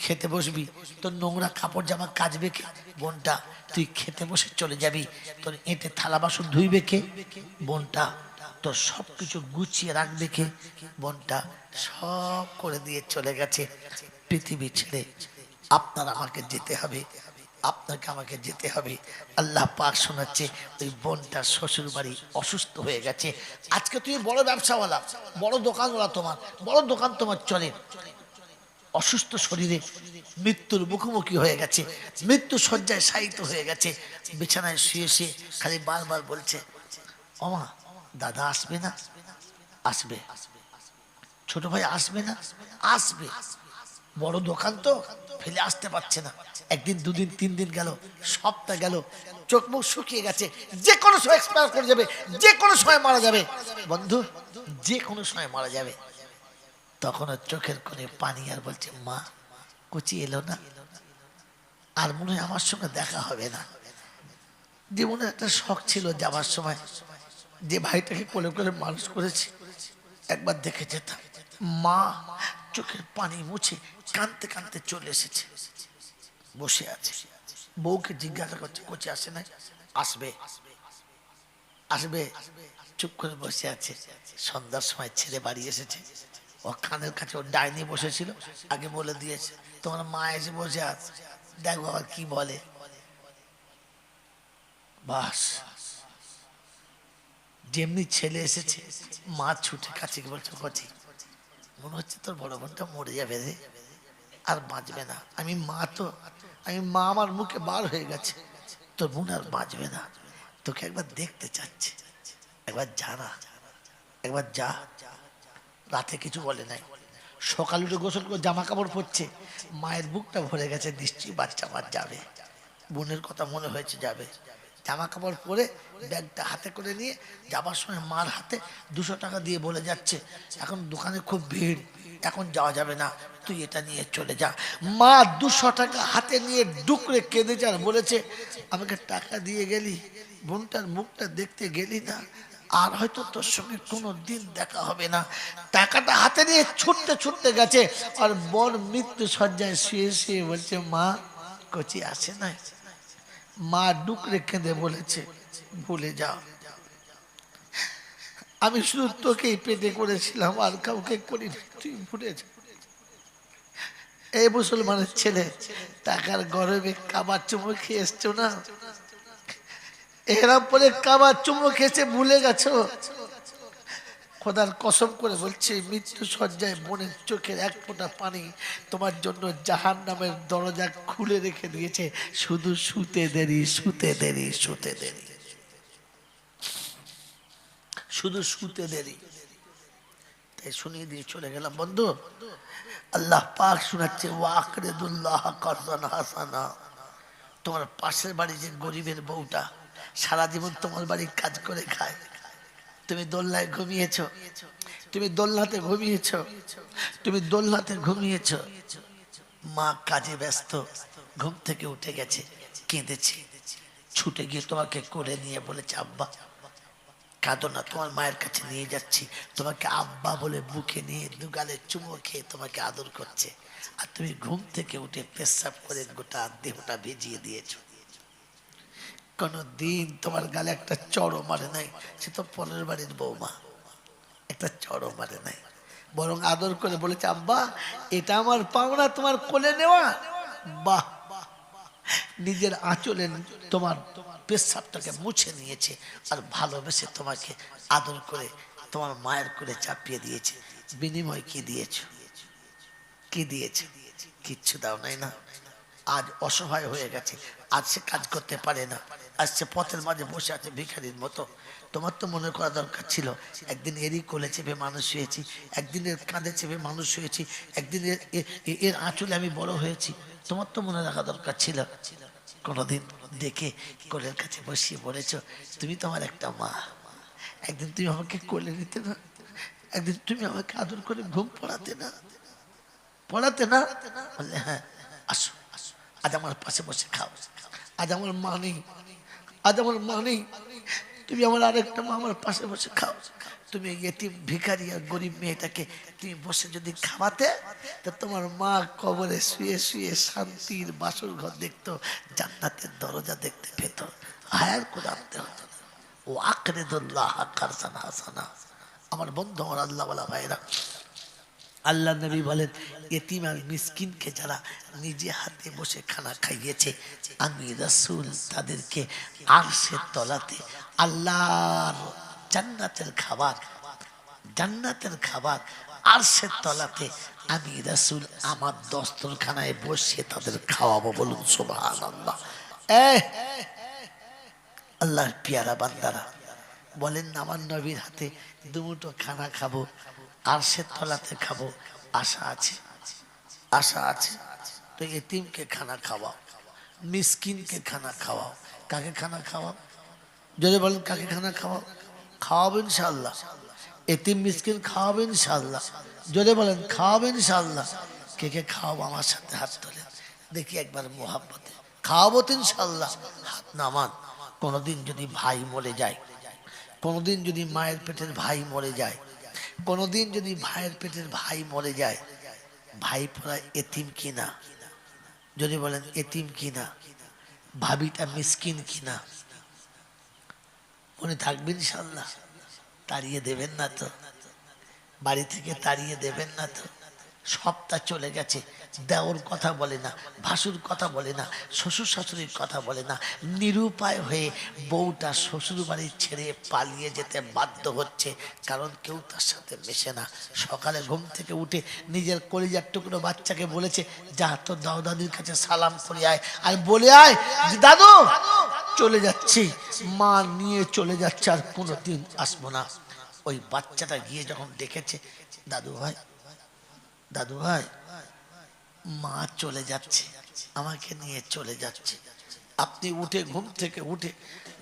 খেতে বসবি, তোর নোংরা কাপড় জামা কাচবে কে? বোনটা। তুই খেতে বসে চলে যাবি, তোর এঁটে থালা বাসন ধুইবে কে? বোনটা। তোর সব কিছু গুছিয়ে রাখবে কে? বোনটা। সব করে দিয়ে চলে গেছে পৃথিবী ছেড়ে। আমাকে যেতে হবে, আপনাকে আমাকে যেতে হবে। আল্লাহ পাক শোনাচ্ছে, ওই বোনটার শ্বশুর বাড়ি অসুস্থ হয়ে গেছে। আজকে তুমি বড় ব্যবসাওয়ালা, বড় দোকানওয়ালা, তোমার বড় দোকান তোমার চলে, অসুস্থ শরীরে মৃত্যুর মুখোমুখি হয়ে গেছে, মৃত্যু শয্যায় শায়িত হয়ে গেছে। বিছানায় শুয়ে শুয়ে খালি বারবার বলছে, ওমা দাদা আসবে না? আসবে। ছোট ভাই আসবে না? আসবে। বড় দোকান তো ফেলে আসতে পারছে না। একদিন, দুদিন, 3 দিন গেল, সপ্তাহ গেল, চোখ মুখ শুকিয়ে গেছে, যে কোনো সময় এক্সপায়ার করে যাবে, যে কোনো সময় মারা যাবে। বন্ধু, যে কোনো সময় মারা যাবে। তখন চোখের কোণে পানি, আর বলছে, মা কুচি এলো না, আর মনে হয় আমার সঙ্গে দেখা হবে না। জীবনে একটা শখ ছিল যাবার সময়, যে ভাইটাকে কোলে করে মানুষ করেছি, একবার দেখে যেতাম। মা চোখের পানি মুছে কাঁদতে কাঁদতে চলে এসেছে, বসে আছে। বউকে জিজ্ঞাসা করছে, কোচি আসে নাই? আসবে আসবে। চুপ করে বসে আছে। সন্ধ্যার সময় ছেলে বাড়ি এসেছে, ও কানের কাছে ওর ডাইনি বসেছিল, আগে বলে দিয়েছে, তোমার মা এসে বসে আছে, দেখো আবার কি বলে। বাস, যেমনি ছেলে এসেছে, মা ছুটে কাছে বলছে, কচি মনে হচ্ছে তোর বড় বোনটা মরে যাবে রে, আর বাঁচবে না। আমি মা আমার মুখে বার হয়ে গেছে, তোর বোন আর বাঁচবে না, তোকে একবার দেখতে চাচ্ছে, একবার জানা, একবার যা। রাতে কিছু বলে নাই, সকালে উঠে গোসল করে জামা কাপড় পরছে, মায়ের বুকটা ভরে গেছে, নিশ্চয়ই বাচ্চা মার যাবে, বোনের কথা মনে হয়েছে যাবে। জামা কাপড় পরে ব্যাগটা হাতে করে নিয়ে যাবার সময় মার হাতে 200 টাকা দিয়ে বলে যাচ্ছে, এখন দোকানে খুব ভিড়, এখন যাওয়া যাবে না, তুই এটা নিয়ে চলে যা। মা 200 টাকা হাতে নিয়ে ডুকরে কেঁদে যান, বলেছে, আমাকে টাকা দিয়ে গেলি, বোনটার মুখটা দেখতে গেলি না, আর হয়তো তোর সঙ্গে কোনো দিন দেখা হবে না। টাকাটা হাতে নিয়ে ছুটতে ছুটতে গেছে, আর বোন মৃত্যু শয্যায় শুয়ে শুয়ে বলছে, মা কচি আসে নাই? মা ডুকরে কেঁদে বলেছে, ভুলে যাও, আমি শুধু তোকেই পেটে করেছিলাম, আর কাউকে করিনি, তুই ভুলে যা। এই মুসলমানের ছেলে, টাকার গরমে কাবার চুমো খেয়ে এসছো না, এরাম পরে কাবার চুমো খেয়েছে ভুলে গেছো। খোদার কসম করে বলছে, মৃত্যু শয্যায় বোনের চোখের এক ফোঁটা পানি তোমার জন্য জাহান্নামের দরজা খুলে রেখে দিয়েছে, শুধু শুতে দেরি, শুতে দেরি, শুতে দেরি, শুধু শুতে দেরি। তাই শুনিয়ে দিয়ে চলে গেলাম। বন্ধু, আল্লাহ পাক শোনাচ্ছে, ওয়াকরিদুল্লাহ কারদান হাসানা। তোমার পাশের বাড়ি যে গরিবের বউটা সারা জীবন তোমার বাড়ির কাজ করে খায়, তুমি দোলনায় ঘুমিয়েছ, তুমি দোলনাতে ঘুমিয়েছ, তুমি দোলনাতে ঘুমিয়েছ, মা কাজে ব্যস্ত, ঘুম থেকে উঠে গেছে, কেঁদেছে, ছুটে গিয়ে তোমাকে করে নিয়ে বলেছে, আব্বা কাঁদো না, তোমার মায়ের কাছে নিয়ে যাচ্ছি। তোমাকে আব্বা বলে বুকে নিয়ে দুগালে চুমো খেয়ে তোমাকে আদর করছে, আর তুমি ঘুম থেকে উঠে পেশাব করে গোটা দেহটা ভিজিয়ে দিয়েছো। কোনদিন তোমার গালে একটা চড়ও মারে নাই, সে তো পরের বাড়ির বৌমা, একটা চড়ও মারে নাই, বরং আদর করে বলেছে, আব্বা এটা আমার পাওনা, তোমার কোলে নেওয়া। বাহ, নিজের আঁচলে তোমার পেশাবটাকে মুছে নিয়েছে, আর ভালোবেসে তোমাকে আদর করে তোমার মায়ের কোলে চাপিয়ে দিয়েছে। বিনিময় কি দিয়েছো? কি দিয়েছে? কিচ্ছু দাও নাই না। আজ অসহায় হয়ে গেছে, আজ সে কাজ করতে পারে না, আসছে, পথের মাঝে বসে আছে ভিখারির মতো। তোমার তো মনে করা দরকার ছিল একদিন এরই কোলে চেপে মানুষ হয়েছি, একদিন এর কাঁধে চেপে মানুষ হয়েছি, একদিন এর আঁচলে আমি বড় হয়েছি। তোমার তো মনে রাখা দরকার ছিল। কোনোদিন দেখে কোলের কাছে বসিয়ে বলেছ তুমি তো আমার একটা মা, একদিন তুমি আমাকে কোলে নিতে না, একদিন তুমি আমাকে আদর করে ঘুম পড়াতে না, পড়াতে না? বললে হ্যাঁ, আসো আজ আমার পাশে বসে খাও। আজ আমার মা নেই, আজ আমার মা নেই, তুমি আমার আরেকটা মা আমার পাশে বসে খাও। তুমি এতিম ভিখারি আর গরিব মেয়েটাকে তুমি বসে যদি খাওয়াতে, তা তোমার মা কবরে শুয়ে শুয়ে শান্তির বাসর ঘর দেখতো, জান্নাতের দরজা দেখতে পেত, হায়ার করে আনতে হতো না। ও আকরিদুল্লাহ কারসান হাসানা। আমার বন্ধু, আমার আল্লাহ ওয়ালা ভাইরা, আল্লাহ নবী বলেন এতিম আর মিসকিনকে যারা নিজে হাতে বসে খানা খাইয়েছে, আমি রাসূল তাদেরকে আরশের তলাতে আল্লাহর জান্নাতের খাবার, জান্নাতের খাবার আরশের তলাতে আমি রাসূল আমার দস্তরখানায় বসে তাদের খাওয়াবো। বলুন সুবহানাল্লাহ। আল্লাহর পিয়ারা বান্দারা বলেন না, আমার নবীর হাতে দুমুঠো খানা খাবো, আরশের তলাতে খাবো, আশা আছে, আশা আছে। তো এতিমকে খানা খাওয়াও, মিসকিনকে খানা খাওয়াও। কাকে খানা খাওয়াও? যদি বলেন কাকে খানা খাওয়াও? খাওয়াবো ইনশাআল্লাহ। এতিম মিসকিন খাওয়াবো ইনশাআল্লাহ। যদি বলেন খাওয়াবো ইনশাআল্লাহ। কে কে খাওয়াবো আমার সাথে হাত তোলে দেখি একবার মোহাব্বতে। খাওয়াবো তো ইনশাআল্লাহ, হাত নামান। কোনোদিন যদি ভাই মরে যায়, কোনোদিন যদি মায়ের পেটের ভাই মরে যায়, কোনোদিন যদি ভাইয়ের পেটের ভাই মরে যায়, ভাই পড়া এতিম কিনা? যদি বলেন এতিম কিনা, ভাবিটা মিসকিন কিনা? মনে থাকবে ইনশাআল্লাহ? তাড়িয়ে দেবেন না তো? বাড়ি থেকে তাড়িয়ে দেবেন না তো? সবটা চলে গেছে, দেওর কথা বলে না, ভাসুর কথা বলে না, শ্বশুর শাশুড়ির কথা বলে না, নিরুপায় হয়ে বউটা শ্বশুর বাড়ি ছেড়ে পালিয়ে যেতে বাধ্য হচ্ছে, কারণ কেউ তার সাথে মেশে না। সকালে ঘুম থেকে উঠে নিজের কলিজার টুকরো বাচ্চাকে বলেছে যা তোর দাদু দাদির কাছে সালাম করে আয়, আর বলে আয় যে দাদু চলে যাচ্ছি, মা নিয়ে চলে যাচ্ছে, আর কোনোদিন আসবো না। ওই বাচ্চাটা গিয়ে যখন দেখেছে দাদু ভাই, দাদু ভাই মা চলে যাচ্ছে, আমাকে নিয়ে চলে যাচ্ছে, আপনি উঠে ঘুম থেকে উঠে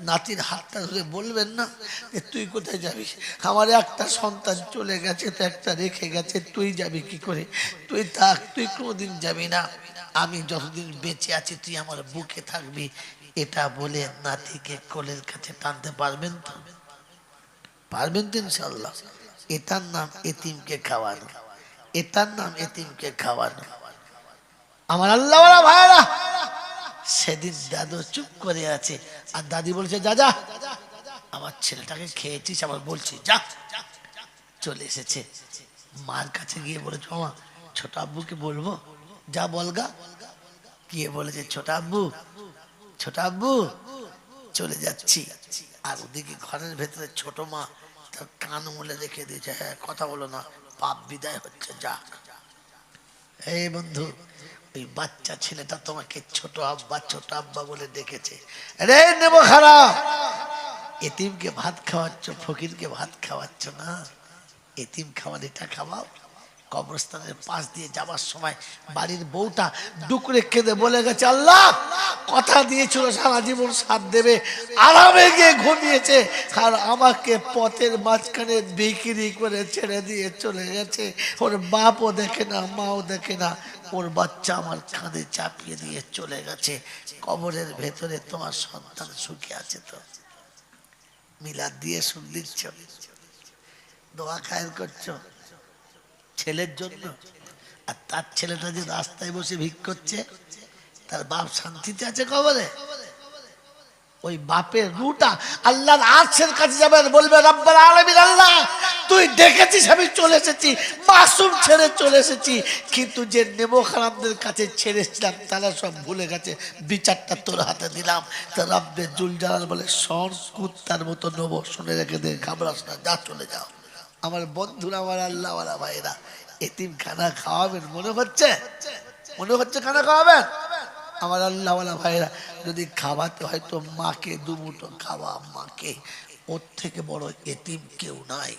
নাতির হাতটা ধরে বলবেন না যে তুই কোথায় যাবি? আমার একটা সন্তান চলে গেছে, তো একটা রেখে গেছে, তুই যাবি কি করে? তুই থাক, তুই কোনোদিন যাবি না, আমি যতদিন বেঁচে আছি তুই আমার বুকে থাকবি। এটা বলে নাতিকে কোলের কাছে টানতে পারবেন তো? পারবেন তো ইনশাআল্লাহ? এটার নাম এতিমকে খাওয়ানো, এটার নাম এতিমকে খাওয়ানো। আমার আল্লাহ ওয়ালা ভাইরা, সেদিন দাদু চুপ করে আছে, আর দাদি বলছে যা যা, আমার ছেলেটাকে খেয়েছিস, আবার বলছি যা। চলে এসেছে, মার কাছে গিয়ে বলেছে মামা ছোট আব্বুকে বলবো? যা বলগা। গিয়ে বলেছে ছোট আব্বু, ছোট আব্বু চলে যাচ্ছি। আর ওদিকে ঘরের ভেতরে ছোট মা তার কান মুলে রেখে দিয়েছে, হ্যাঁ কথা বলো না, পাপ বিদায় হচ্ছে, যা। এই বন্ধু, ওই বাচ্চা ছেলেটা তোমাকে ছোট আব্বা, ছোট আব্বা বলে ডেকেছে। রে নেব খারাপ, এতিমকে ভাত খাওয়াচ্ছ, ফকিরকে ভাত খাওয়াচ্ছ না, এতিম খাবার এটা খাওয়াও। কবরস্থানের পাশ দিয়ে যাবার সময় বাড়ির বউটা ডুকরে কেঁদে বলে গেছে আল্লাহ কথা দিয়েছিল সারা জীবন সাথ দেবে, আরামে গিয়ে ঘুমিয়েছে, আর আমাকে পথের মাঝখানে বিক্রি করে ছেড়ে দিয়ে চলে গেছে। ওর বাপও দেখে না, মাও দেখে না, ওর বাচ্চা আমার কাঁধে চাপিয়ে দিয়ে চলে গেছে। কবরের ভেতরে তোমার সন্তান সুখে আছে তো? মিলাদ দিয়ে সুখ দিচ্ছ, দোয়া খায়ের করছো ছেলের জন্য, আর তার ছেলেটা যে রাস্তায় বসে ভিক করছে, তার বাপ শান্তিতে আছে কবরে? ওই বাপের রুটা আল্লাহর আরশের কাছে যাবে, বলবে রব্বুল আলামিন আল্লাহ তুই ডেকেছিস, আমি চলে এসেছি, মাসুম ছেড়ে চলে এসেছি, কিন্তু যে নেমো খারাপদের কাছে ছেড়েছিলাম তারা সব ভুলে গেছে, বিচারটা তোর হাতে দিলাম। তা রব্বে জুল জালাল বলে শন কুত্তার মতো নেবো, শুনে রেখে দে, ঘাবড়াস না, যা চলে যাও। আমার বন্ধুরা, আমার আল্লাহ ওয়ালা ভাইরা, এতিম খানা খাওয়াবেন? মনে হচ্ছে, মনে হচ্ছে খানা খাওয়াবেন? আমার আল্লাহ ওয়ালা ভাইরা, যদি খাওয়াতে হয় তো মাকে দুমুঠো খাওয়া মাকে, ওর থেকে বড় এতিম কেউ নাই।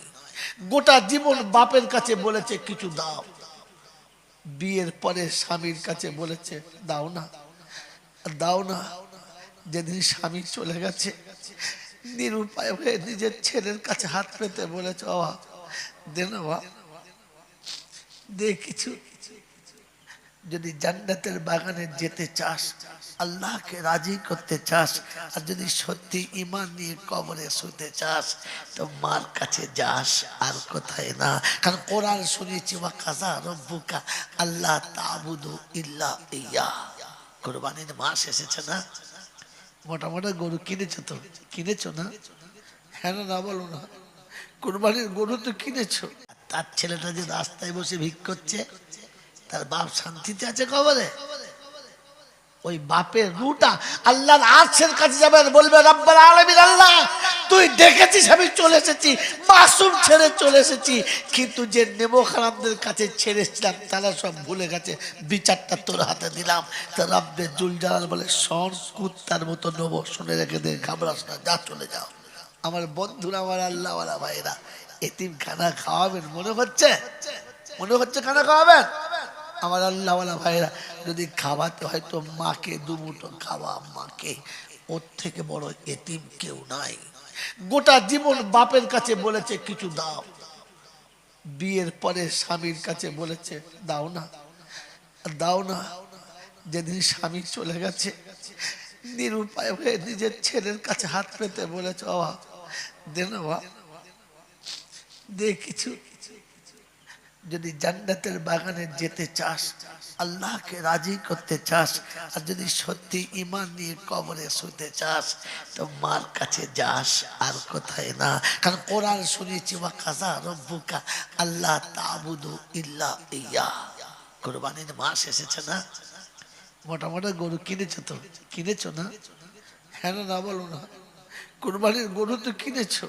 গোটা জীবন বাপের কাছে বলেছে কিছু দাও, বিয়ের পরে স্বামীর কাছে বলেছে দাও না দাও না। যেদিন স্বামী চলে গেছে নিরুপায় হয়ে নিজের ছেলের কাছে হাত পেতে বলেছে বাবা দে না বাবা দে কিছু। যদি জান্নাতের বাগানে যেতে চাস, আল্লাহকে রাজি করতে চাস, আর যদি সত্যি ঈমান নিয়ে কবরে শুতে চাস তো মার কাছে যাস, আর কোথায় না। কারণ কোরআন শুনেছি ওয়া কাযা রাব্বুকা আল্লাহ তা'বুদু ইল্লা ইয়্যাহ। কুরবানির মাস এসেছে না, মোটা মোটা গরু কিনেছো তো, কিনেছো না? হ্যাঁ না বলো না, কুরবানির গরু তো কিনেছো। তার ছেলেটা যে রাস্তায় বসে ভিক করছে, তার বাপ শান্তিতে আছে কবরে? ওই বাপের রুটা আল্লাহর আরশের কাছে যাবে, বলবে রব্বুল আলামিন আল্লাহ তুই দেখেছিস আমি চলে এসেছি, মাসুম ছেড়ে চলে এসেছি, কিন্তু যে নেমো খারাপদের কাছে ছেড়ে এসেছিলাম তারা সব ভুলে গেছে, বিচারটা তোর হাতে দিলাম। তো রব্বে জুল জালাল বলে শন কুত্তার মতো নেবো, শুনে রেখে দে, ঘাবড়াস না, যা চলে যাও। আমার বন্ধুরা, আমার আল্লাহওয়ালা ভাইরা, এতিম খানা খাওয়াবেন মনে হচ্ছে? মনে হচ্ছে খানা খাওয়াবেন? আমার আল্লাহওয়ালা ভাইরা, যদি খাওয়াতে হয় তো মাকে দুমুঠো খাওয়া মাকে, ওর থেকে বড় এতিম কেউ নাই। গোটা জীবন বাপের কাছে বলেছে কিছু দাও, বিয়ের পরে স্বামীর কাছে বলেছে দাও না দাও না। যেদিন স্বামী চলে গেছে নিরুপায় হয়ে নিজের ছেলের কাছে হাত পেতে বলেছে বাবা দে না বাবা দে কিছু। যদি জান্নাতের বাগানে যেতে চাস, আল্লাহকে রাজি করতে চাস, আর যদি সত্যি ঈমান নিয়ে কবরে শুতে চাস তো মার কাছে যাস, আর কোথায় না। কারণ কোরআন শুনেছি ওয়া কাযা রাব্বুকা আল্লাহ তা'বুদু ইল্লা ইয়্যাহ। কুরবানির মাস এসেছে না, মোটা মোটা গরু কিনেছো তো, কিনেছো না? হ্যাঁ না বলো না, কুরবানির গরু তো কিনেছো।